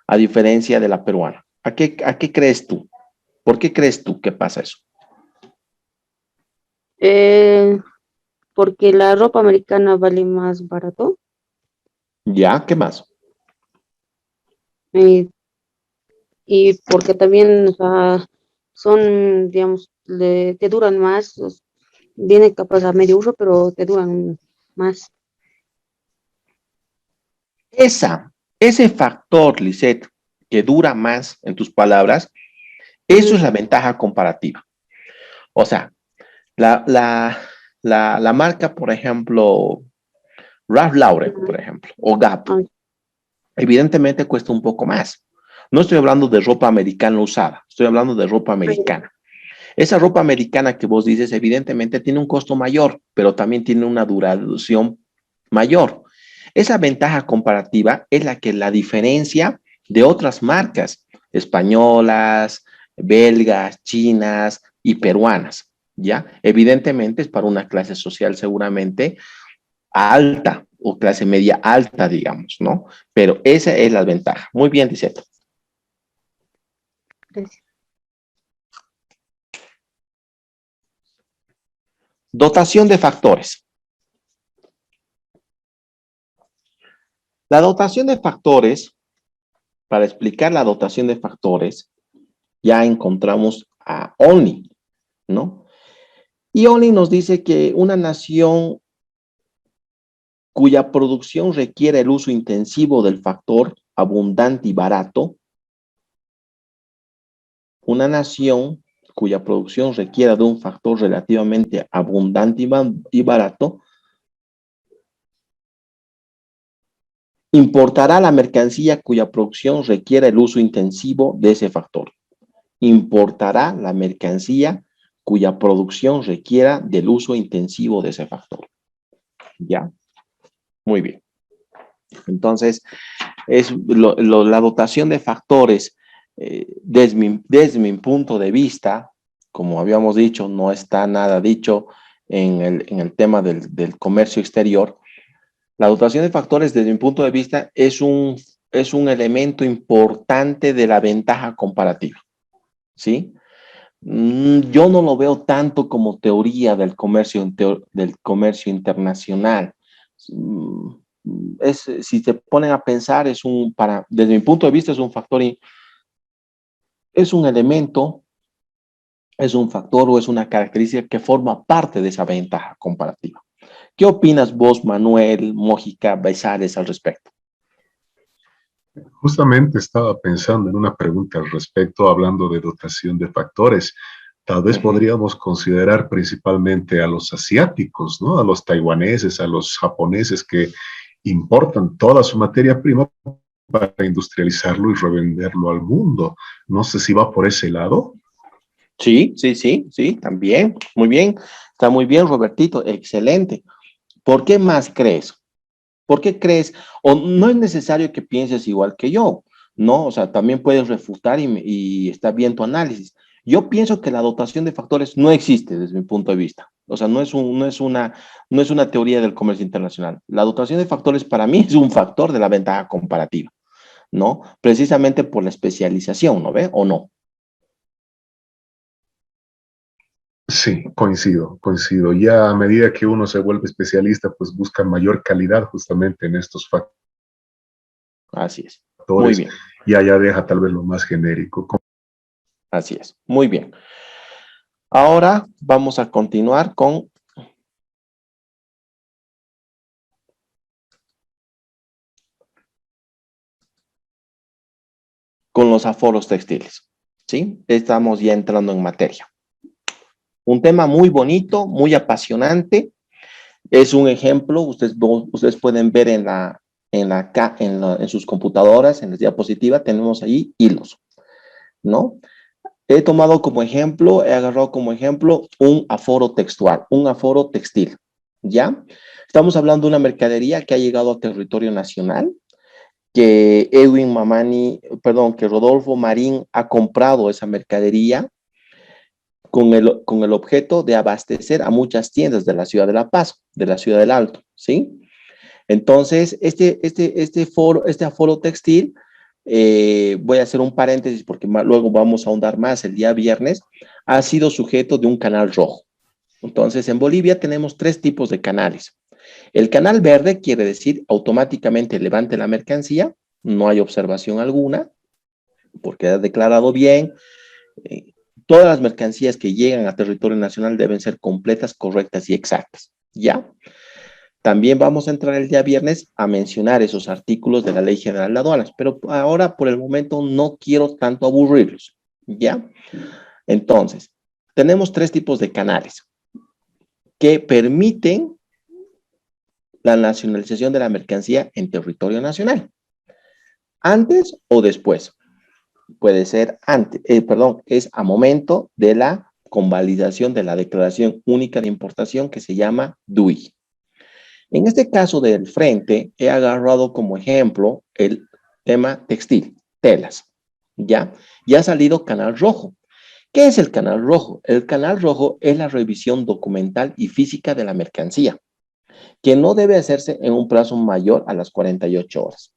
a diferencia de la peruana? ¿A qué crees tú? ¿Por qué crees tú que pasa eso? Porque la ropa americana vale más barato. ¿Ya? ¿Qué más? Y porque también, o sea, son, digamos, te duran más, viene capaz a medio uso, pero te duran más. Ese factor, Lisette, que dura más, en tus palabras, eso es la ventaja comparativa. O sea, la marca, por ejemplo, Ralph Lauren, por ejemplo, o Gap, evidentemente cuesta un poco más. No estoy hablando de ropa americana usada, estoy hablando de ropa americana. Esa ropa americana que vos dices, evidentemente tiene un costo mayor, pero también tiene una duración mayor. Esa ventaja comparativa es la que la diferencia de otras marcas españolas, belgas, chinas y peruanas, ¿ya? Evidentemente es para una clase social seguramente alta o clase media alta, digamos, ¿no? Pero esa es la ventaja. Muy bien, Lisette. Gracias. Dotación de factores. La dotación de factores, para explicar la dotación de factores, ya encontramos a Only, ¿no? Y Olin nos dice que una nación cuya producción requiere el uso intensivo del factor abundante y barato, una nación cuya producción requiera de un factor relativamente abundante y barato, importará la mercancía cuya producción requiera el uso intensivo de ese factor. Importará la mercancía cuya producción requiera del uso intensivo de ese factor. ¿Ya? Muy bien. Entonces, la dotación de factores, desde mi punto de vista, como habíamos dicho, no está nada dicho en el tema del comercio exterior. La dotación de factores, desde mi punto de vista, es un elemento importante de la ventaja comparativa. ¿Sí? Yo no lo veo tanto como teoría del comercio internacional. Si te ponen a pensar, desde mi punto de vista, es un factor, es un elemento, es un factor o es una característica que forma parte de esa ventaja comparativa. ¿Qué opinas vos, Manuel, Mójica, Besares, al respecto? Justamente estaba pensando en una pregunta al respecto, hablando de dotación de factores. Tal vez podríamos considerar principalmente a los asiáticos, ¿no? A los taiwaneses, a los japoneses que importan toda su materia prima para industrializarlo y revenderlo al mundo. No sé si va por ese lado. Sí, también. Muy bien. Está muy bien, Robertito. Excelente. ¿Por qué más crees? ¿Por qué crees? O no es necesario que pienses igual que yo, ¿no? O sea, también puedes refutar y está bien tu análisis. Yo pienso que la dotación de factores no existe desde mi punto de vista. O sea, no es una teoría del comercio internacional. La dotación de factores para mí es un factor de la ventaja comparativa, ¿no? Precisamente por la especialización, ¿no ve? ¿O no? Sí, coincido. Ya a medida que uno se vuelve especialista, pues busca mayor calidad justamente en estos factores. Así es. Muy bien. Y allá deja tal vez lo más genérico. Así es. Muy bien. Ahora vamos a continuar con los aforos textiles, ¿sí? Estamos ya entrando en materia. Un tema muy bonito, muy apasionante. Es un ejemplo, ustedes pueden ver en sus computadoras, en la diapositiva, tenemos ahí hilos, ¿no? He tomado como ejemplo, he agarrado como ejemplo un aforo textual, un aforo textil, ¿ya? Estamos hablando de una mercadería que ha llegado a territorio nacional, que que Rodolfo Marín ha comprado esa mercadería con el objeto de abastecer a muchas tiendas de la ciudad de La Paz, de la ciudad del Alto, ¿sí? Entonces, este aforo textil, voy a hacer un paréntesis porque luego vamos a ahondar más el día viernes, ha sido sujeto de un canal rojo. Entonces, en Bolivia tenemos 3 tipos de canales. El canal verde quiere decir automáticamente levante la mercancía, no hay observación alguna, porque ha declarado bien. Todas las mercancías que llegan a territorio nacional deben ser completas, correctas y exactas, ¿ya? También vamos a entrar el día viernes a mencionar esos artículos de la Ley General de Aduanas, pero ahora por el momento no quiero tanto aburrirlos, ¿ya? Entonces, tenemos 3 tipos de canales que permiten la nacionalización de la mercancía en territorio nacional. Antes o después. Puede ser es a momento de la convalidación de la Declaración Única de Importación que se llama DUI. En este caso del frente, he agarrado como ejemplo el tema textil, telas, ¿ya? Ya ha salido canal rojo. ¿Qué es el canal rojo? El canal rojo es la revisión documental y física de la mercancía, que no debe hacerse en un plazo mayor a las 48 horas.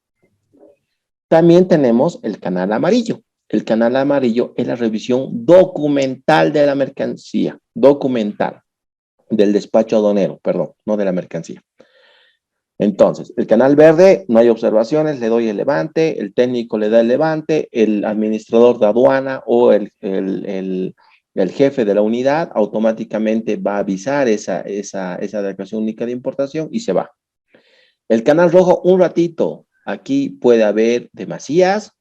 También tenemos el canal amarillo. El canal amarillo es la revisión documental de la mercancía, documental, del despacho aduanero, perdón, no de la mercancía. Entonces, el canal verde, no hay observaciones, le doy el levante, el técnico le da el levante, el administrador de aduana o el El jefe de la unidad automáticamente va a avisar esa declaración única de importación y se va. El canal rojo, un ratito. Aquí puede haber demasías,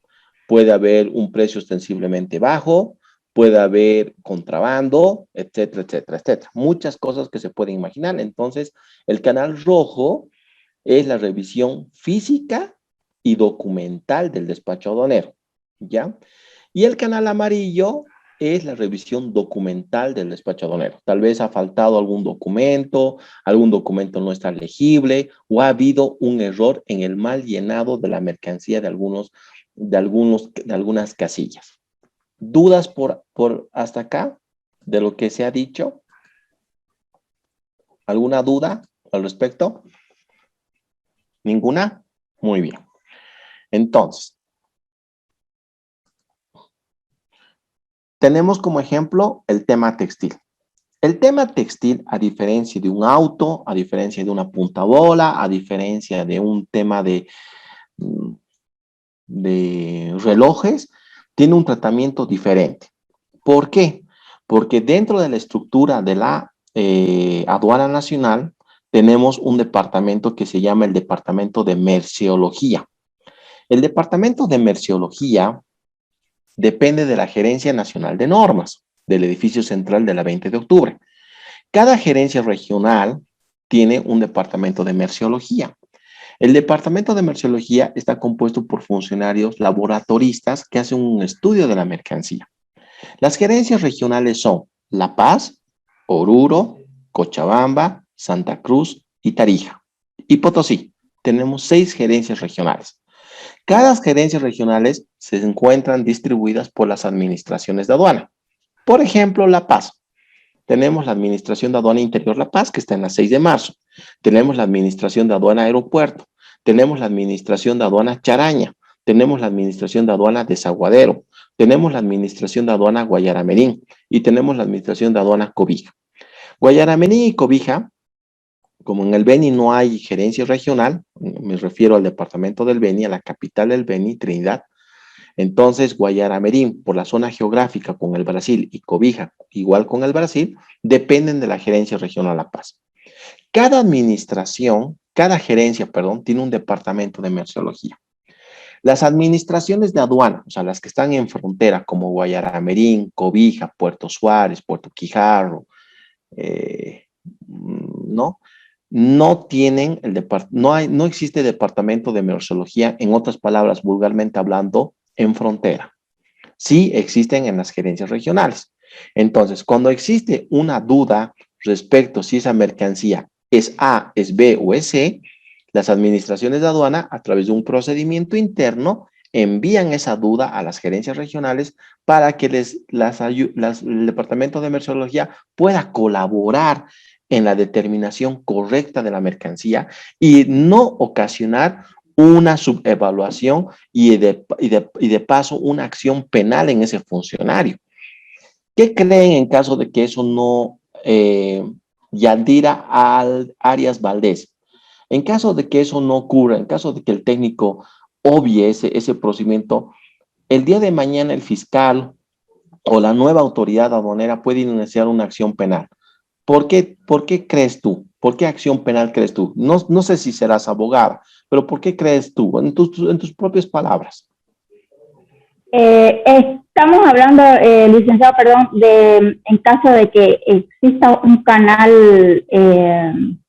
puede haber un precio ostensiblemente bajo, puede haber contrabando, etcétera, etcétera, etcétera. Muchas cosas que se pueden imaginar. Entonces, el canal rojo es la revisión física y documental del despacho aduanero, ¿ya? Y el canal amarillo es la revisión documental del despacho aduanero. Tal vez ha faltado algún documento no está legible, o ha habido un error en el mal llenado de la mercancía de algunas casillas. ¿Dudas por hasta acá de lo que se ha dicho? ¿Alguna duda al respecto? ¿Ninguna? Muy bien. Entonces, tenemos como ejemplo el tema textil. El tema textil, a diferencia de un auto, a diferencia de una puntabola, a diferencia de un tema de relojes, tiene un tratamiento diferente. ¿Por qué? Porque dentro de la estructura de la aduana nacional tenemos un departamento que se llama el Departamento de Merceología. El Departamento de Merceología depende de la Gerencia Nacional de Normas, del edificio central de la 20 de octubre. Cada gerencia regional tiene un departamento de merceología. El departamento de merceología está compuesto por funcionarios laboratoristas que hacen un estudio de la mercancía. Las gerencias regionales son La Paz, Oruro, Cochabamba, Santa Cruz y Tarija. Y Potosí. Tenemos 6 gerencias regionales. Cada gerencias regionales se encuentran distribuidas por las administraciones de aduana. Por ejemplo, La Paz. Tenemos la Administración de Aduana Interior La Paz, que está en la 6 de marzo. Tenemos la Administración de Aduana Aeropuerto. Tenemos la Administración de Aduana Charaña. Tenemos la Administración de Aduana Desaguadero. Tenemos la Administración de Aduana Guayaramerín. Y tenemos la Administración de Aduana Cobija. Guayaramerín y Cobija, como en el Beni no hay gerencia regional, me refiero al departamento del Beni, a la capital del Beni, Trinidad. Entonces, Guayaramerín, por la zona geográfica con el Brasil, y Cobija, igual con el Brasil, dependen de la gerencia regional La Paz. Cada gerencia, tiene un departamento de merceología. Las administraciones de aduana, o sea, las que están en frontera, como Guayaramerín, Cobija, Puerto Suárez, Puerto Quijarro, no existe departamento de merceología, en otras palabras, vulgarmente hablando, en frontera. Sí existen en las gerencias regionales. Entonces, cuando existe una duda respecto si esa mercancía es A, es B o es C, las administraciones de aduana, a través de un procedimiento interno, envían esa duda a las gerencias regionales para que el departamento de merceología pueda colaborar en la determinación correcta de la mercancía y no ocasionar una subevaluación y de paso una acción penal en ese funcionario. ¿Qué creen en caso de que eso no, Yandira Arias Valdés? En caso de que eso no ocurra, en caso de que el técnico obvie ese procedimiento, el día de mañana el fiscal o la nueva autoridad aduanera puede iniciar una acción penal. ¿Por qué crees tú? ¿Por qué acción penal crees tú? No sé si serás abogada, pero ¿por qué crees tú? En tus propias palabras. Estamos hablando, licenciado, en caso de que exista un canal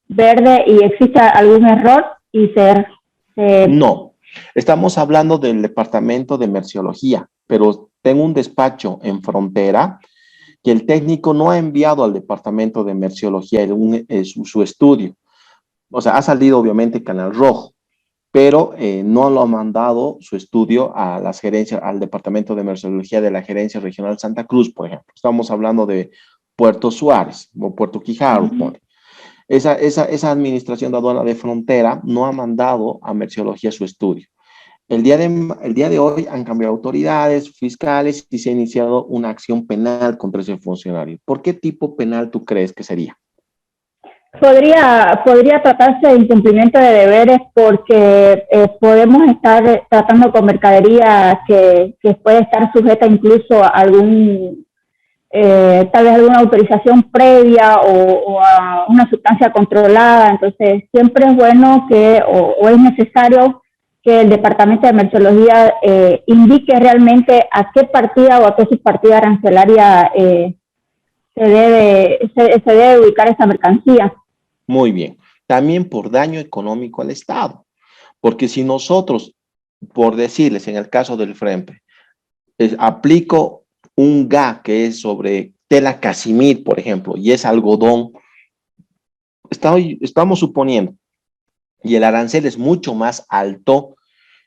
verde y exista algún error y No, estamos hablando del departamento de merceología, pero tengo un despacho en frontera que el técnico no ha enviado al departamento de merceología su estudio. O sea, ha salido obviamente canal rojo, pero no lo ha mandado su estudio a las gerencias, al departamento de merceología de la gerencia regional Santa Cruz, por ejemplo. Estamos hablando de Puerto Suárez o Puerto Quijarro. Esa administración de aduana de frontera no ha mandado a merceología su estudio. El día de hoy han cambiado autoridades fiscales y se ha iniciado una acción penal contra ese funcionario. ¿Por qué tipo penal tú crees que sería? Podría tratarse de incumplimiento de deberes porque podemos estar tratando con mercadería que puede estar sujeta incluso a algún tal vez alguna autorización previa o a una sustancia controlada. Entonces, siempre es bueno que, o es necesario que el Departamento de Merciología indique realmente a qué partida o a qué subpartida arancelaria se debe ubicar esa mercancía. Muy bien. También por daño económico al Estado. Porque si nosotros, por decirles, en el caso del FREMPE, aplico un GA que es sobre tela casimir, por ejemplo, y es algodón, estamos suponiendo, y el arancel es mucho más alto,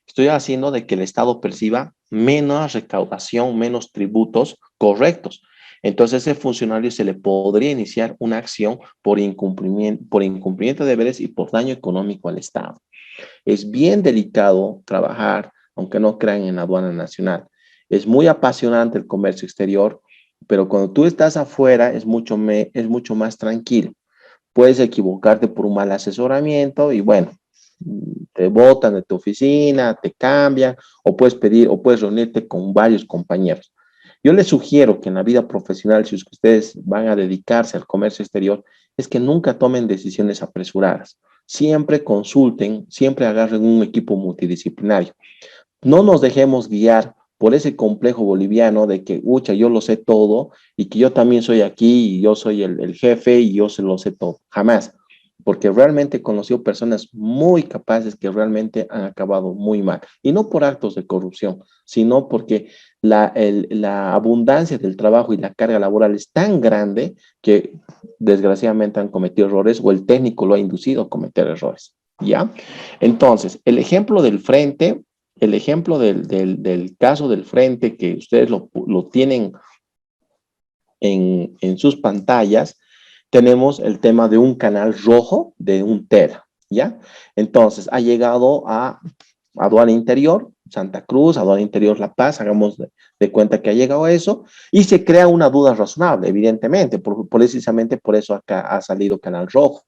estoy haciendo de que el Estado perciba menos recaudación, menos tributos correctos. Entonces, a ese funcionario se le podría iniciar una acción por incumplimiento de deberes y por daño económico al Estado. Es bien delicado trabajar, aunque no crean, en la aduana nacional. Es muy apasionante el comercio exterior, pero cuando tú estás afuera es mucho más tranquilo. Puedes equivocarte por un mal asesoramiento y bueno, te botan de tu oficina, te cambian, o puedes pedir, o puedes reunirte con varios compañeros. Yo les sugiero que en la vida profesional, si ustedes van a dedicarse al comercio exterior, es que nunca tomen decisiones apresuradas. Siempre consulten, siempre agarren un equipo multidisciplinario. No nos dejemos guiar por ese complejo boliviano de que, ucha, yo lo sé todo y que yo también soy aquí y yo soy el jefe y yo se lo sé todo. Jamás. Porque realmente he conocido personas muy capaces que realmente han acabado muy mal. Y no por actos de corrupción, sino porque la abundancia del trabajo y la carga laboral es tan grande que desgraciadamente han cometido errores o el técnico lo ha inducido a cometer errores. ¿Ya? Entonces, el ejemplo del frente, el ejemplo del caso del frente que ustedes lo tienen en sus pantallas, tenemos el tema de un canal rojo de un tera, ¿ya? Entonces, ha llegado a aduana interior, Santa Cruz, aduana interior La Paz, hagamos de cuenta que ha llegado a eso, y se crea una duda razonable, evidentemente, precisamente por eso acá ha salido canal rojo.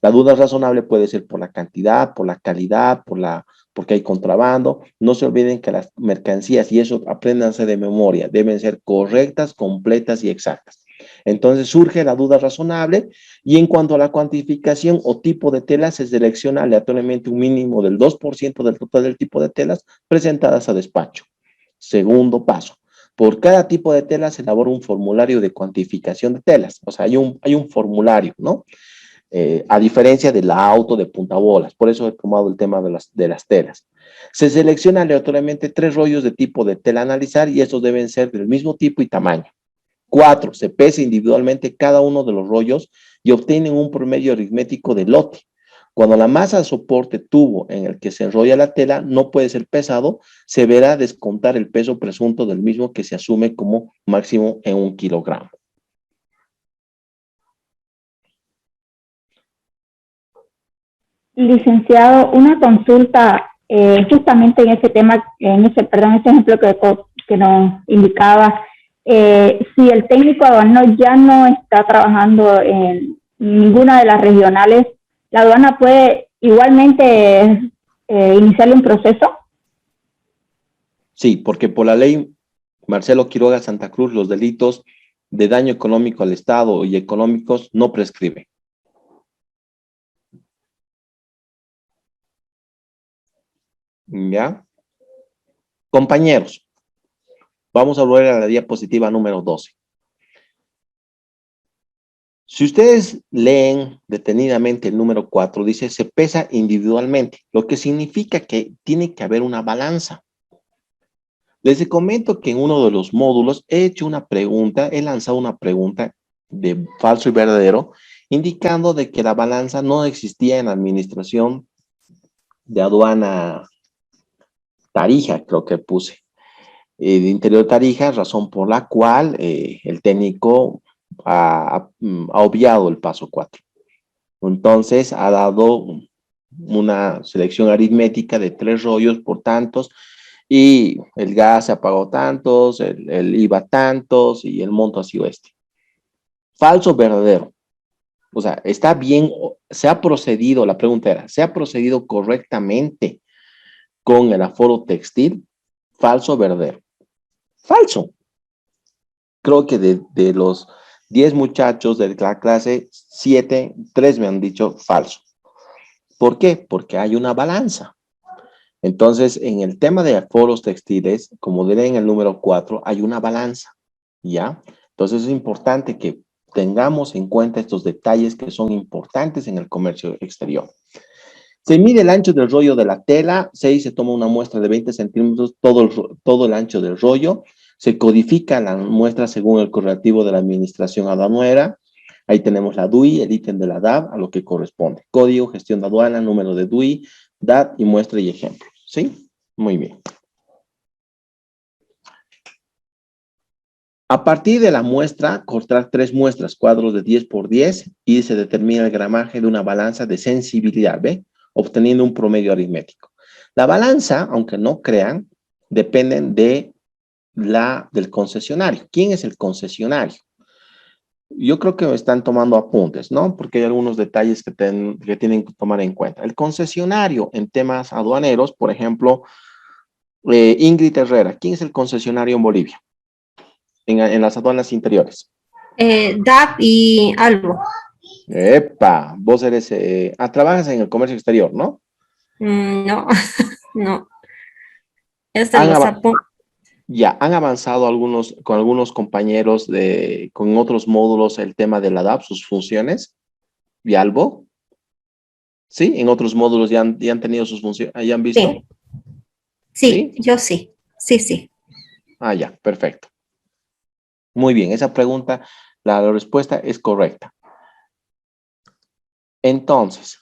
La duda razonable puede ser por la cantidad, por la calidad, porque hay contrabando. No se olviden que las mercancías, y eso apréndanse de memoria, deben ser correctas, completas y exactas. Entonces surge la duda razonable y en cuanto a la cuantificación o tipo de tela, se selecciona aleatoriamente un mínimo del 2% del total del tipo de telas presentadas a despacho. Segundo paso. Por cada tipo de tela se elabora un formulario de cuantificación de telas. O sea, hay un formulario, ¿no? A diferencia del auto de puntabolas. Por eso he tomado el tema de las telas. Se selecciona aleatoriamente 3 rollos de tipo de tela a analizar y estos deben ser del mismo tipo y tamaño. 4. Se pesa individualmente cada uno de los rollos y obtienen un promedio aritmético de lote. Cuando la masa de soporte tubo en el que se enrolla la tela no puede ser pesado, se verá descontar el peso presunto del mismo que se asume como máximo en 1 kilogramo. Licenciado, una consulta justamente en ese tema, ese ejemplo que nos indicaba. Si el técnico aduanero ya no está trabajando en ninguna de las regionales, ¿la aduana puede igualmente iniciarle un proceso? Sí, porque por la ley Marcelo Quiroga Santa Cruz, los delitos de daño económico al Estado y económicos no prescriben. ¿Ya? Compañeros, vamos a volver a la diapositiva número 12. Si ustedes leen detenidamente el número 4, dice se pesa individualmente, lo que significa que tiene que haber una balanza. Les comento que en uno de los módulos he hecho una pregunta, he lanzado una pregunta de falso y verdadero, indicando de que la balanza no existía en la administración de aduana Tarija, creo que puse. De Interior Tarija, razón por la cual el técnico ha obviado el paso 4. Entonces, ha dado una selección aritmética de 3 rollos por tantos, y el gas se ha pagado tantos, el IVA tantos, y el monto ha sido este. Falso, verdadero. O sea, está bien, se ha procedido, la pregunta era, ¿se ha procedido correctamente con el aforo textil? Falso, verdadero. Falso. creo que de los 10 muchachos de la clase, 7, 3 me han dicho falso. ¿Por qué? Porque hay una balanza. Entonces, en el tema de aforos textiles, como diré en el número 4, hay una balanza, ¿ya? Entonces, es importante que tengamos en cuenta estos detalles que son importantes en el comercio exterior. Se mide el ancho del rollo de la tela, se toma una muestra de 20 centímetros, todo el ancho del rollo, se codifica la muestra según el correlativo de la administración aduanera. Ahí tenemos la DUI, el ítem de la DAB, a lo que corresponde. Código, gestión de aduana, número de DUI, DAB y muestra y ejemplo. ¿Sí? Muy bien. A partir de la muestra, cortar 3 muestras, cuadros de 10 por 10, y se determina el gramaje de una balanza de sensibilidad, ¿ve? Obteniendo un promedio aritmético. La balanza, aunque no crean, dependen del concesionario. ¿Quién es el concesionario? Yo creo que me están tomando apuntes, ¿no? Porque hay algunos detalles que tienen que tomar en cuenta. El concesionario en temas aduaneros, por ejemplo, Ingrid Herrera, ¿quién es el concesionario en Bolivia? En las aduanas interiores. DAP y Albo. Epa, vos eres, trabajas en el comercio exterior, ¿no? No, no. Es de los apuntes. Ya, han avanzado con algunos compañeros con otros módulos el tema de la DAP, sus funciones, y Albo. ¿Sí? En otros módulos ya han tenido sus funciones, ¿ya han visto? Sí. Sí, yo sí. Sí. Ah, ya, perfecto. Muy bien, esa pregunta, la respuesta es correcta. Entonces,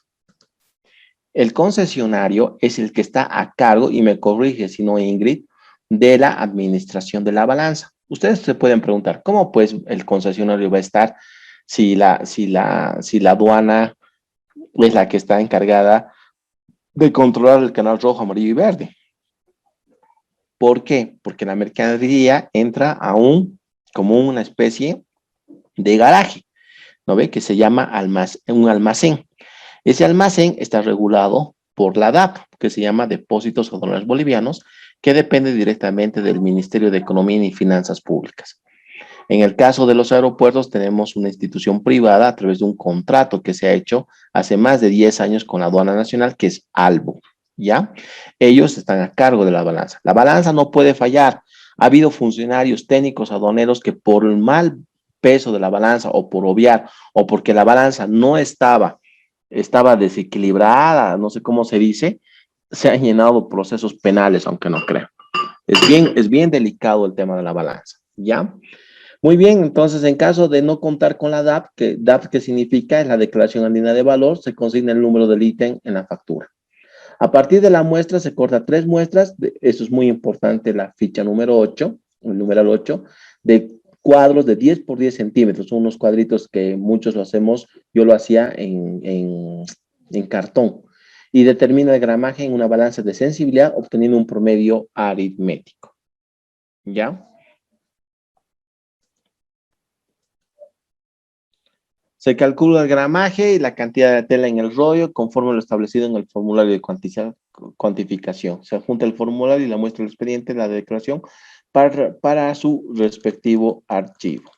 el concesionario es el que está a cargo, y me corrige si no Ingrid, de la administración de la balanza. Ustedes se pueden preguntar, ¿cómo pues el concesionario va a estar si la aduana es la que está encargada de controlar el canal rojo, amarillo y verde? ¿Por qué? Porque la mercadería entra como una especie de garaje, ¿no ve? Que se llama un almacén. Ese almacén está regulado por la DAP, que se llama Depósitos Aduanales Bolivianos, que depende directamente del Ministerio de Economía y Finanzas Públicas. En el caso de los aeropuertos, tenemos una institución privada a través de un contrato que se ha hecho hace más de 10 años con la Aduana Nacional, que es ALBO, ¿ya? Ellos están a cargo de la balanza. La balanza no puede fallar. Ha habido funcionarios técnicos aduaneros que por el mal peso de la balanza, o por obviar, o porque la balanza no estaba desequilibrada, no sé cómo se dice, se han llenado procesos penales, aunque no crean. Es bien delicado el tema de la balanza, ¿ya? Muy bien, entonces en caso de no contar con la DAP, que significa es la Declaración Andina de Valor, se consigna el número del ítem en la factura. A partir de la muestra se corta 3 muestras, eso es muy importante, la ficha número 8, el numeral 8, de cuadros de 10 por 10 centímetros, son unos cuadritos que muchos lo hacemos, yo lo hacía en cartón, y determina el gramaje en una balanza de sensibilidad, obteniendo un promedio aritmético. ¿Ya? Se calcula el gramaje y la cantidad de tela en el rollo conforme lo establecido en el formulario de cuantificación. Se adjunta el formulario y la muestra del expediente, la declaración, para su respectivo archivo,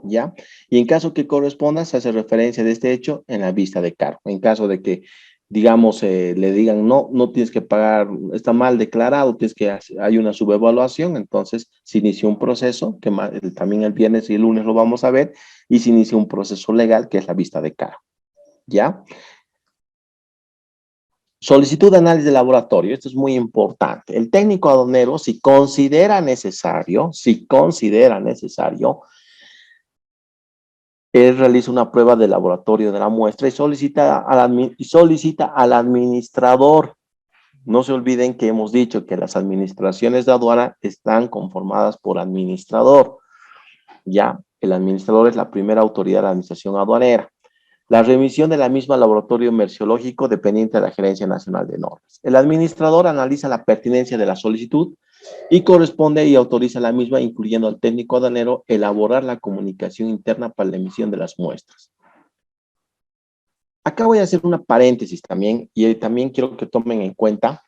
¿ya? Y en caso que corresponda, se hace referencia de este hecho en la vista de cargo. En caso de que, digamos, le digan, no tienes que pagar, está mal declarado, hay una subevaluación, entonces se inicia un proceso, que también el viernes y el lunes lo vamos a ver, y se inicia un proceso legal que es la vista de cargo, ¿ya? Solicitud de análisis de laboratorio, esto es muy importante. El técnico aduanero, si considera necesario, él realiza una prueba de laboratorio de la muestra y solicita al administrador. No se olviden que hemos dicho que las administraciones de aduana están conformadas por administrador. Ya, el administrador es la primera autoridad de la administración aduanera. La remisión de la misma al laboratorio merciológico dependiente de la Gerencia Nacional de Normas. El administrador analiza la pertinencia de la solicitud y corresponde y autoriza la misma, incluyendo al técnico aduanero, elaborar la comunicación interna para la emisión de las muestras. Acá voy a hacer una paréntesis también, y también quiero que tomen en cuenta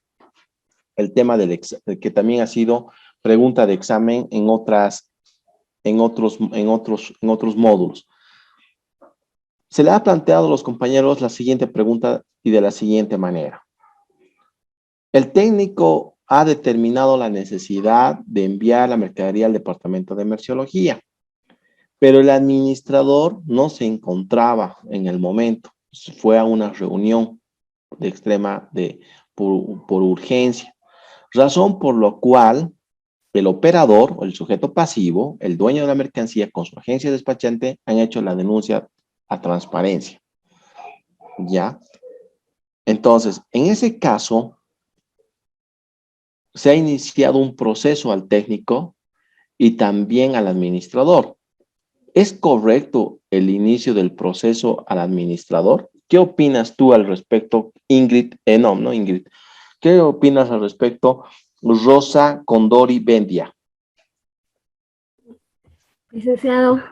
el tema que también ha sido pregunta de examen en otras en otros módulos. Se le ha planteado a los compañeros la siguiente pregunta y de la siguiente manera. El técnico ha determinado la necesidad de enviar la mercadería al departamento de merciología, pero el administrador no se encontraba en el momento. Fue a una reunión por urgencia, razón por la cual el operador o el sujeto pasivo, el dueño de la mercancía con su agencia despachante han hecho la denuncia a transparencia. ¿Ya? Entonces, en ese caso, se ha iniciado un proceso al técnico y también al administrador. ¿Es correcto el inicio del proceso al administrador? ¿Qué opinas tú al respecto, Ingrid? No Ingrid. ¿Qué opinas al respecto, Rosa Condori Bendia? Licenciado,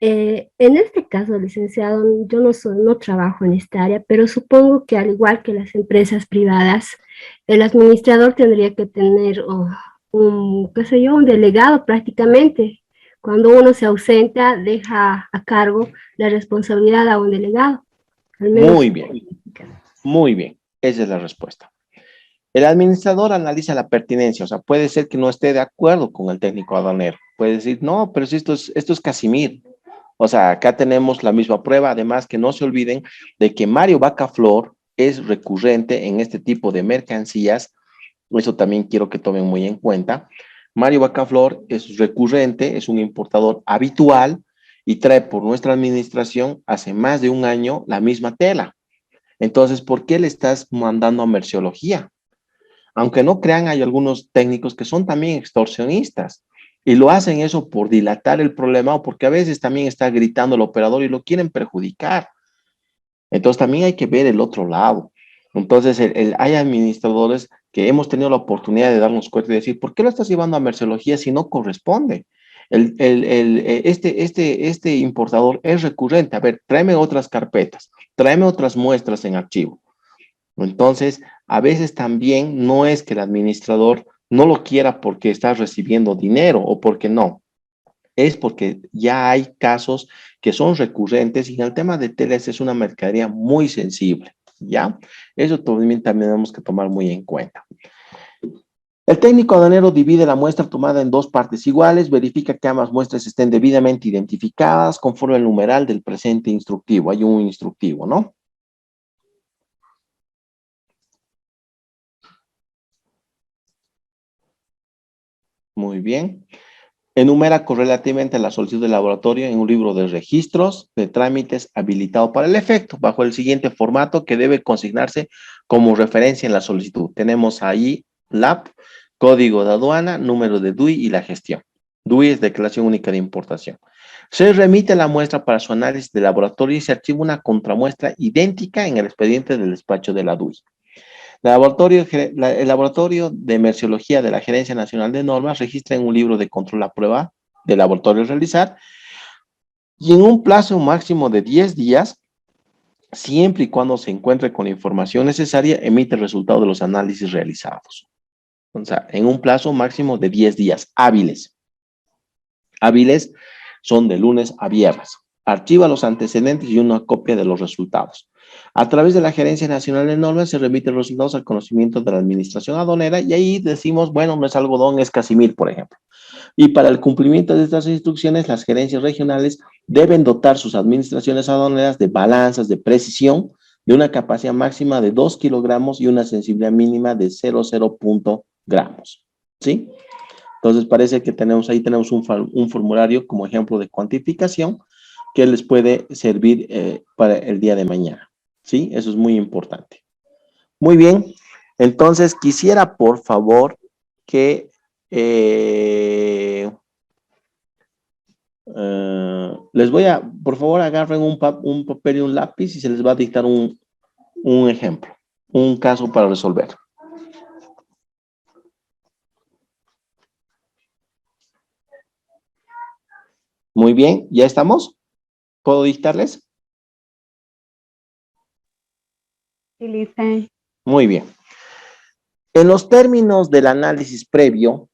en este caso, licenciado, yo no trabajo en esta área, pero supongo que al igual que las empresas privadas, el administrador tendría que tener un delegado prácticamente. Cuando uno se ausenta, deja a cargo la responsabilidad a un delegado. Muy bien, muy bien. Esa es la respuesta. El administrador analiza la pertinencia, o sea, puede ser que no esté de acuerdo con el técnico aduanero. Puede decir, no, pero si esto es Casimir. O sea, acá tenemos la misma prueba. Además, que no se olviden de que Mario Bacaflor es recurrente en este tipo de mercancías. Eso también quiero que tomen muy en cuenta. Mario Bacaflor es recurrente, es un importador habitual y trae por nuestra administración hace más de un año la misma tela. Entonces, ¿por qué le estás mandando a merciología? Aunque no crean, hay algunos técnicos que son también extorsionistas y lo hacen eso por dilatar el problema o porque a veces también está gritando el operador y lo quieren perjudicar. Entonces también hay que ver el otro lado. Entonces hay administradores que hemos tenido la oportunidad de darnos cuenta y decir, ¿por qué lo estás llevando a merciología si no corresponde? Este importador es recurrente. A ver, tráeme otras carpetas, tráeme otras muestras en archivo. Entonces, a veces también no es que el administrador no lo quiera porque está recibiendo dinero o porque no. Es porque ya hay casos que son recurrentes y en el tema de telas es una mercadería muy sensible, ¿ya? Eso también tenemos que tomar muy en cuenta. El técnico aduanero divide la muestra tomada en dos partes iguales, verifica que ambas muestras estén debidamente identificadas conforme al numeral del presente instructivo. Hay un instructivo, ¿no? Muy bien. Enumera correlativamente la solicitud del laboratorio en un libro de registros de trámites habilitado para el efecto, bajo el siguiente formato que debe consignarse como referencia en la solicitud. Tenemos ahí LAP, código de aduana, número de DUI y la gestión. DUI es Declaración Única de Importación. Se remite la muestra para su análisis de laboratorio y se archiva una contramuestra idéntica en el expediente del despacho de la DUI. El laboratorio de merciología de la Gerencia Nacional de Normas registra en un libro de control la prueba del laboratorio a realizar y en un plazo máximo de 10 días, siempre y cuando se encuentre con la información necesaria, emite el resultado de los análisis realizados. O sea, en un plazo máximo de 10 días hábiles. Hábiles son de lunes a viernes. Archiva los antecedentes y una copia de los resultados. A través de la Gerencia Nacional de Normas se remiten los resultados al conocimiento de la Administración Aduanera y ahí decimos, bueno, no es algodón, es Casimir, por ejemplo. Y para el cumplimiento de estas instrucciones, las gerencias regionales deben dotar sus administraciones aduaneras de balanzas de precisión de una capacidad máxima de 2 kilogramos y una sensibilidad mínima de 0,0 gramos. ¿Sí? Entonces parece que ahí tenemos un formulario como ejemplo de cuantificación que les puede servir para el día de mañana. ¿Sí? Eso es muy importante. Muy bien. Entonces, quisiera, por favor, que les voy a, por favor, agarren un papel y un lápiz y se les va a dictar un ejemplo, un caso para resolver. Muy bien, ¿ya estamos? ¿Puedo dictarles? Sí, Lice. Muy bien. En los términos del análisis previo,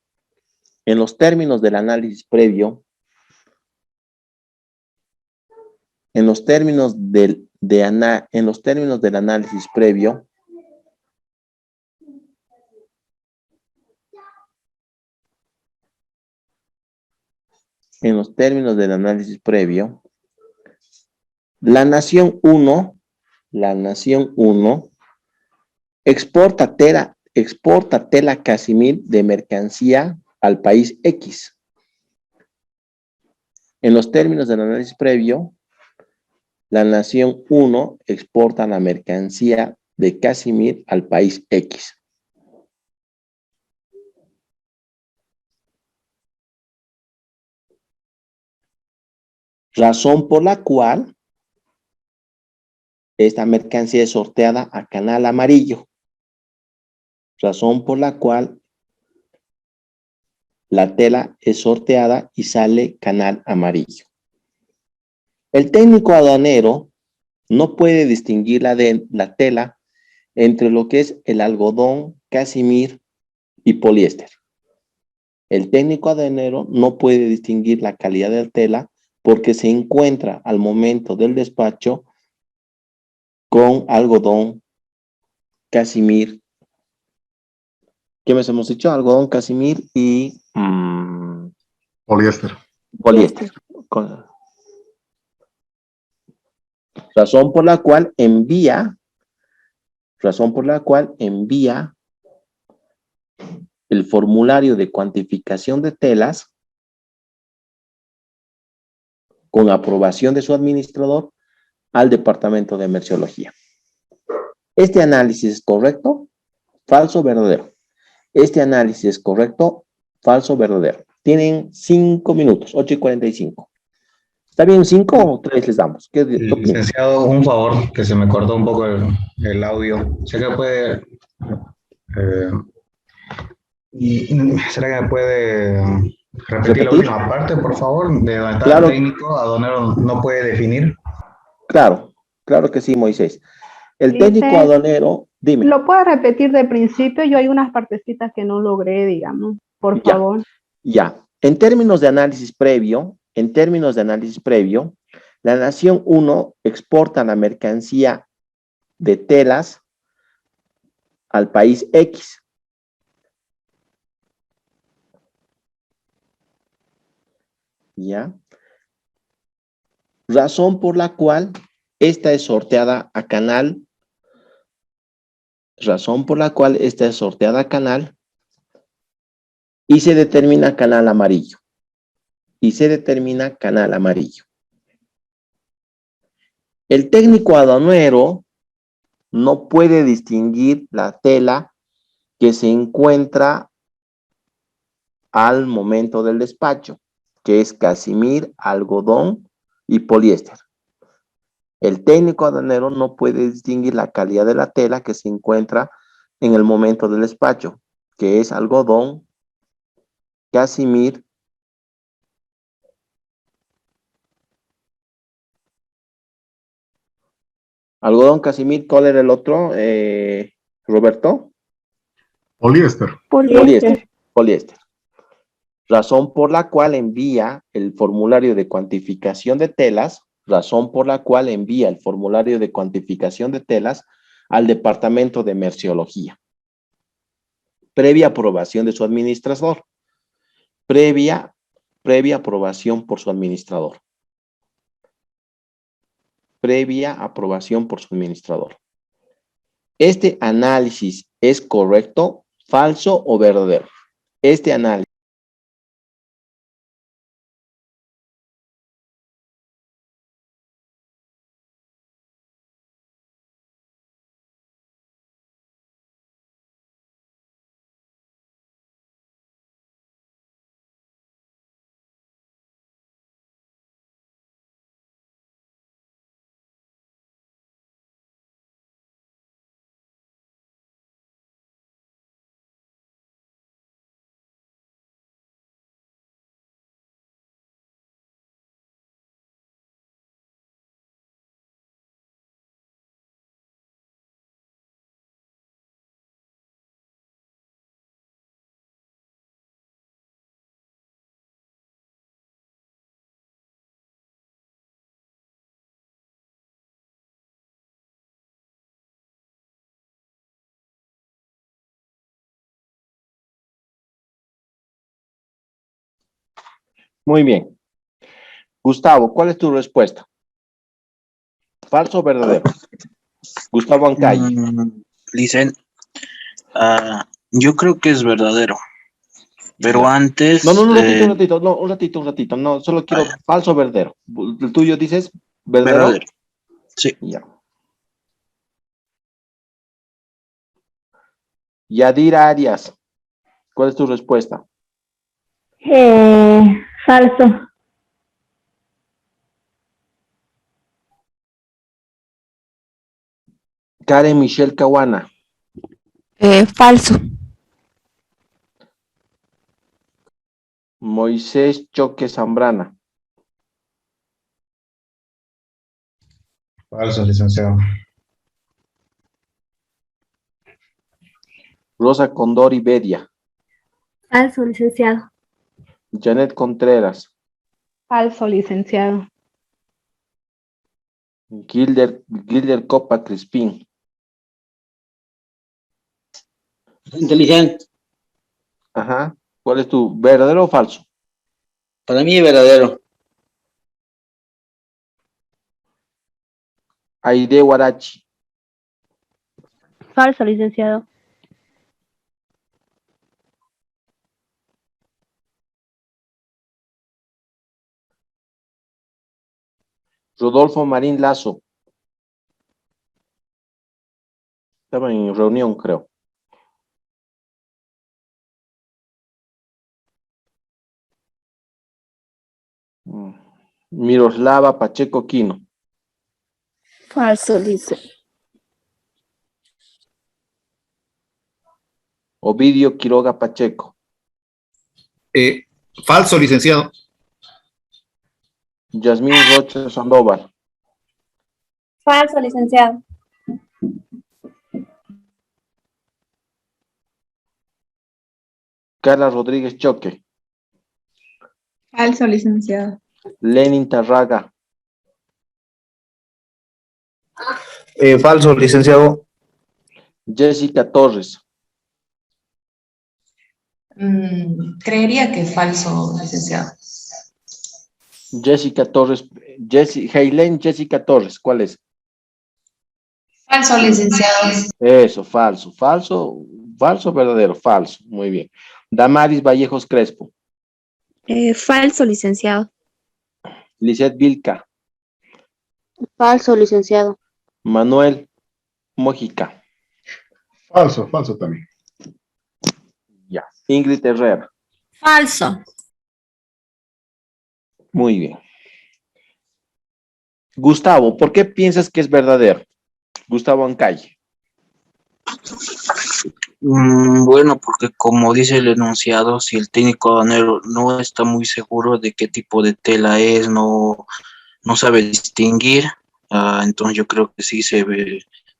en los términos en los términos del análisis previo, la nación 1 exporta tela casimir de mercancía al país X. En los términos del análisis previo, la nación 1 exporta la mercancía de casimir al país X. Razón por la cual esta mercancía es sorteada a canal amarillo. Razón por la cual la tela es sorteada y sale canal amarillo. El técnico aduanero no puede distinguir la tela entre lo que es el algodón, casimir y poliéster. El técnico aduanero no puede distinguir la calidad de la tela porque se encuentra al momento del despacho con algodón, casimir. ¿Qué más hemos dicho? Algodón, casimir y Poliéster. Poliéster. Razón por la cual envía el formulario de cuantificación de telas con aprobación de su administrador al Departamento de Merciología. ¿Este análisis es correcto? ¿Falso o verdadero? Este análisis es correcto, falso o verdadero. Tienen 5 minutos, 8:45. ¿Está bien 5 o 3 les damos? ¿Qué opinas? Licenciado, un favor, que se me cortó un poco el audio. Sé que puede... ¿será que me puede repetir la última parte, por favor? De donde está Claro. el técnico aduanero no puede definir. Claro, claro que sí, Moisés. El Dice, técnico aduanero, dime. ¿lo puedo repetir de principio? Yo hay unas partecitas que no logré, digamos, por favor. Ya. En términos de análisis previo, la nación 1 exporta la mercancía de telas al país X. ¿Ya? Razón por la cual esta es sorteada a canal. Y se determina canal amarillo. El técnico aduanero no puede distinguir la tela que se encuentra al momento del despacho, que es casimir, algodón y poliéster. El técnico aduanero no puede distinguir la calidad de la tela que se encuentra en el momento del despacho, que es algodón, casimir, ¿cuál era el otro, Roberto? Poliéster. Poliéster. Razón por la cual envía el formulario de cuantificación de telas, al Departamento de Merciología. Previa aprobación de su administrador. Previa aprobación por su administrador. ¿Este análisis es correcto, falso o verdadero? Este análisis Muy bien. Gustavo, ¿cuál es tu respuesta? ¿Falso o verdadero? Gustavo Ancalle. Licen, yo creo que es verdadero. Pero Ya. antes. No, un ratito. No, solo quiero falso o verdadero. El tuyo dices verdadero. Verdadero. Sí. Ya. Yadira Arias, ¿cuál es tu respuesta? Falso. Karen Michelle Caguana. Falso. Moisés Choque Zambrana. Falso, licenciado. Rosa Condori Bedia. Falso, licenciado. Janet Contreras. Falso, licenciado. Gilder Copa Crispín. Inteligente. Ajá. ¿Cuál es tu verdadero o falso? Para mí es verdadero. Aide Guarachi. Falso, licenciado. Rodolfo Marín Lazo. Estaba en reunión, creo. Miroslava Pacheco Quino. Falso, dice. Ovidio Quiroga Pacheco. Falso, licenciado. Yasmín Rocha Sandoval. Falso, licenciado. Carla Rodríguez Choque. Falso, licenciado. Lenin Tarraga. Falso, licenciado. Jessica Torres. Creería que es falso, licenciado. Jessica Torres. Heilen Jessica Torres. ¿Cuál es? Falso, licenciado. Eso, falso. Falso, verdadero, falso. Muy bien. Damaris Vallejos Crespo. Falso, licenciado. Lisette Vilca. Falso, licenciado. Manuel Mojica. Falso también. Ya. Ingrid Herrera. Falso. Muy bien. Gustavo, ¿por qué piensas que es verdadero? Gustavo Ancalle. Bueno, porque como dice el enunciado, si el técnico aduanero no está muy seguro de qué tipo de tela es, no sabe distinguir, entonces yo creo que sí se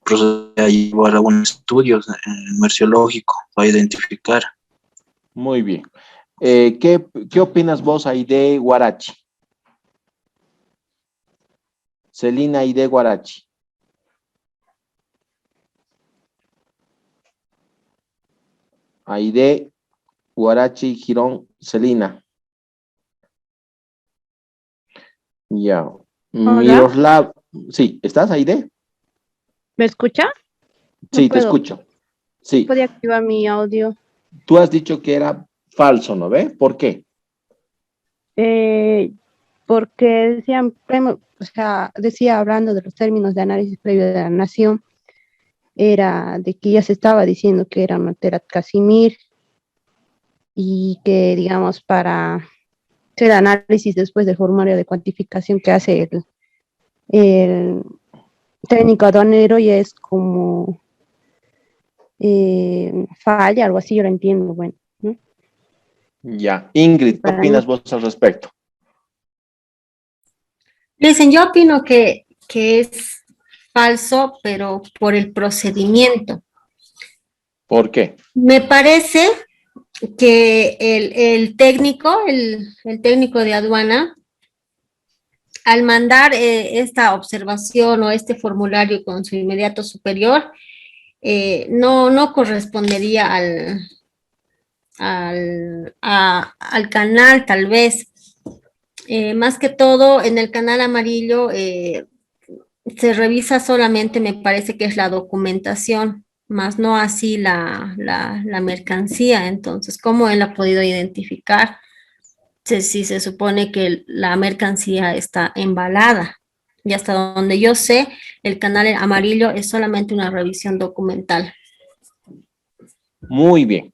procede a llevar a un estudio merciológico para identificar. Muy bien. ¿Qué opinas vos, Aide Guarachi? Celina Aide Guarachi. Aide Guarachi Girón Celina. Ya. Miroslav. Sí, ¿estás, Aide? ¿Me escucha? Sí, te escucho. Sí. Podía activar mi audio. Tú has dicho que era falso, ¿no ve? ¿Por qué? Porque decía hablando de los términos de análisis previo de la nación, era de que ya se estaba diciendo que era una tela Casimir y que, digamos, para hacer análisis después del formulario de cuantificación que hace el técnico aduanero ya es como falla, algo así, yo lo entiendo, bueno. ¿no? Ya. Ingrid, ¿qué opinas vos al respecto? Dicen, yo opino que es falso, pero por el procedimiento. ¿Por qué? Me parece que el técnico de aduana, al mandar esta observación o este formulario con su inmediato superior, no correspondería al canal, tal vez, Más que todo, en el canal amarillo se revisa solamente, me parece que es la documentación, más no así la mercancía. Entonces, ¿cómo él ha podido identificar si se supone que la mercancía está embalada? Y hasta donde yo sé, el canal amarillo es solamente una revisión documental. Muy bien.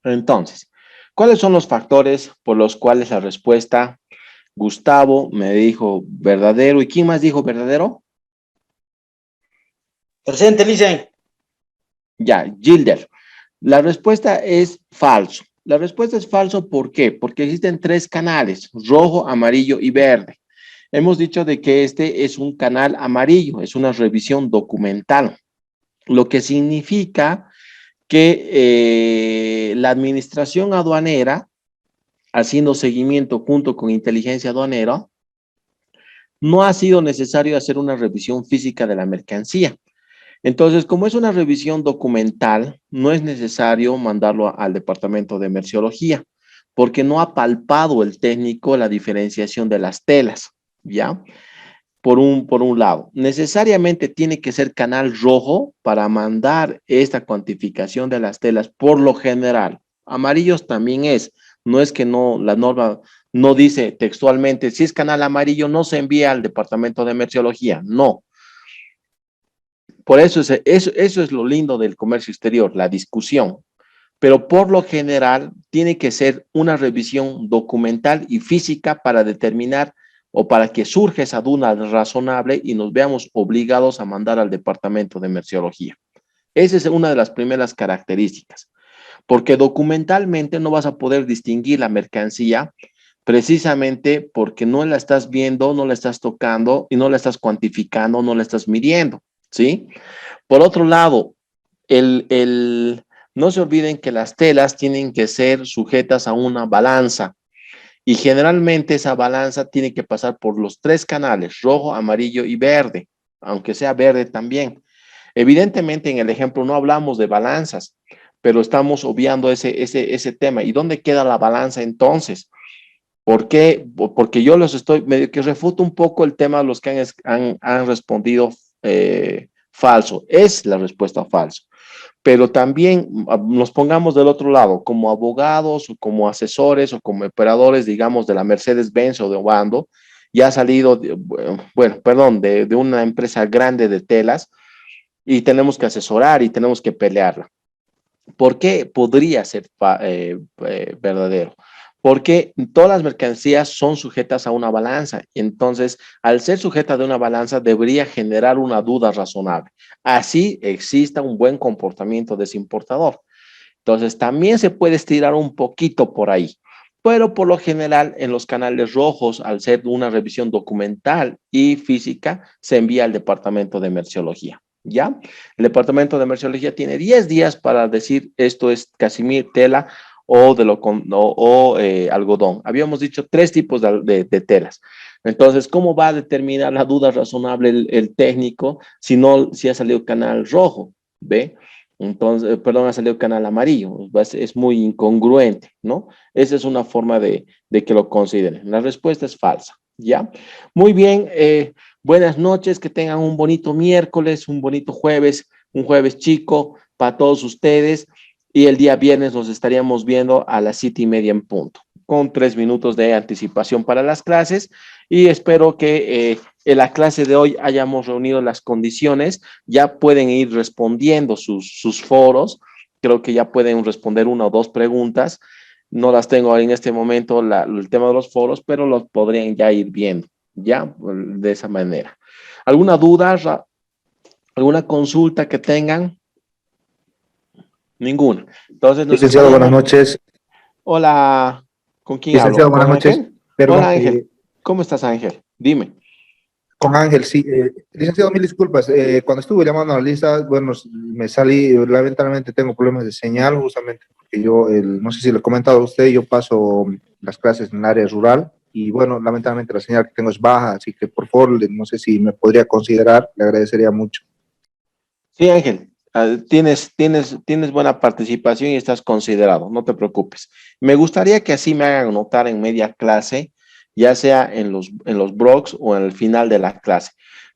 Entonces, ¿cuáles son los factores por los cuales la respuesta, Gustavo me dijo verdadero, ¿y quién más dijo verdadero? Presente, Licen. Ya, Gilder. La respuesta es falso. La respuesta es falso, ¿por qué? Porque existen tres canales, rojo, amarillo y verde. Hemos dicho de que este es un canal amarillo, es una revisión documental, lo que significa que la administración aduanera, haciendo seguimiento junto con inteligencia aduanera, no ha sido necesario hacer una revisión física de la mercancía. Entonces, como es una revisión documental, no es necesario mandarlo al departamento de merciología, porque no ha palpado el técnico la diferenciación de las telas, ¿ya? Por un lado, necesariamente tiene que ser canal rojo para mandar esta cuantificación de las telas, por lo general. Amarillos también es, no es que no, la norma no dice textualmente, si es canal amarillo no se envía al departamento de merciología, no. Por eso es lo lindo del comercio exterior, la discusión. Pero por lo general tiene que ser una revisión documental y física para determinar o para que surja esa duda razonable y nos veamos obligados a mandar al departamento de merciología. Esa es una de las primeras características, porque documentalmente no vas a poder distinguir la mercancía precisamente porque no la estás viendo, no la estás tocando y no la estás cuantificando, no la estás midiendo, ¿sí? Por otro lado, no se olviden que las telas tienen que ser sujetas a una balanza y generalmente esa balanza tiene que pasar por los tres canales, rojo, amarillo y verde, aunque sea verde también. Evidentemente en el ejemplo no hablamos de balanzas, pero estamos obviando ese tema. ¿Y dónde queda la balanza entonces? ¿Por qué? Porque yo los estoy, medio que refuto un poco el tema de los que han respondido falso. Es la respuesta falso. Pero también nos pongamos del otro lado, como abogados o como asesores o como operadores, digamos, de la Mercedes-Benz o de Obando, ya ha salido, bueno, perdón, de una empresa grande de telas y tenemos que asesorar y tenemos que pelearla. ¿Por qué podría ser verdadero? Porque todas las mercancías son sujetas a una balanza. Entonces, al ser sujeta de una balanza, debería generar una duda razonable. Así exista un buen comportamiento de ese importador. Entonces, también se puede estirar un poquito por ahí. Pero por lo general, en los canales rojos, al ser una revisión documental y física, se envía al departamento de merciología. ¿Ya? El departamento de merciología tiene 10 días para decir esto es casimir, tela o algodón. Habíamos dicho 3 tipos de telas. Entonces, ¿cómo va a determinar la duda razonable el técnico si ha salido canal rojo? ¿Ve? Entonces, perdón, ha salido canal amarillo. Es muy incongruente, ¿no? Esa es una forma de que lo consideren. La respuesta es falsa, ¿ya? Muy bien, buenas noches, que tengan un bonito miércoles, un bonito jueves, un jueves chico para todos ustedes. Y el día viernes nos estaríamos viendo a las 7:30 en punto, con 3 minutos de anticipación para las clases. Y espero que en la clase de hoy hayamos reunido las condiciones. Ya pueden ir respondiendo sus foros. Creo que ya pueden responder 1 o 2 preguntas. No las tengo en este momento el tema de los foros, pero los podrían ya ir viendo, ya, de esa manera. ¿Alguna duda, alguna consulta que tengan? Ninguna. Entonces, licenciado, buenas noches. Hola, ¿con quién licenciado, hablo? buenas noches. Perdón, hola, Ángel. ¿Cómo estás, Ángel? Dime. Con Ángel, sí. Licenciado, mil disculpas. Cuando estuve llamando a la lista, bueno, me salí, lamentablemente tengo problemas de señal, justamente porque yo, no sé si le he comentado a usted, yo paso las clases en el área rural y bueno, lamentablemente la señal que tengo es baja, así que por favor, no sé si me podría considerar, le agradecería mucho. Sí, Ángel. Tienes buena participación y estás considerado, no te preocupes. Me gustaría que así me hagan notar en media clase ya sea en los blogs o en el final de la clase.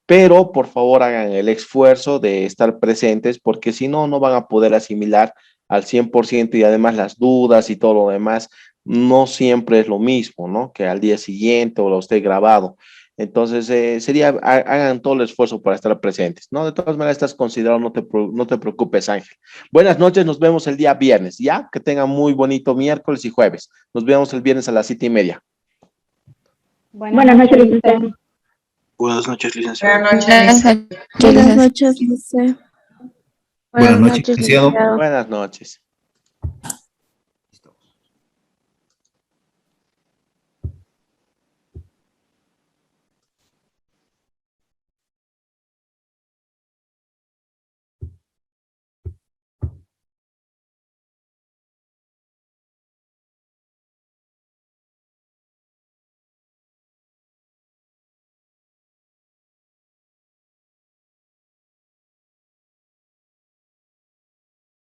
Pero por favor hagan el esfuerzo de estar presentes, porque si no, no van a poder asimilar al 100%, y además las dudas y todo lo demás no siempre es lo mismo, ¿no? Que al día siguiente o lo esté grabado. Entonces, hagan todo el esfuerzo para estar presentes, ¿no? De todas maneras, estás considerado, no te preocupes, Ángel. Buenas noches, nos vemos el día viernes, ¿ya? Que tengan muy bonito miércoles y jueves. Nos vemos el viernes a las 7:30. Buenas noches, licenciado. Buenas noches, licenciado. Buenas noches. Buenas noches, licenciado. Buenas noches, licenciado. Buenas noches.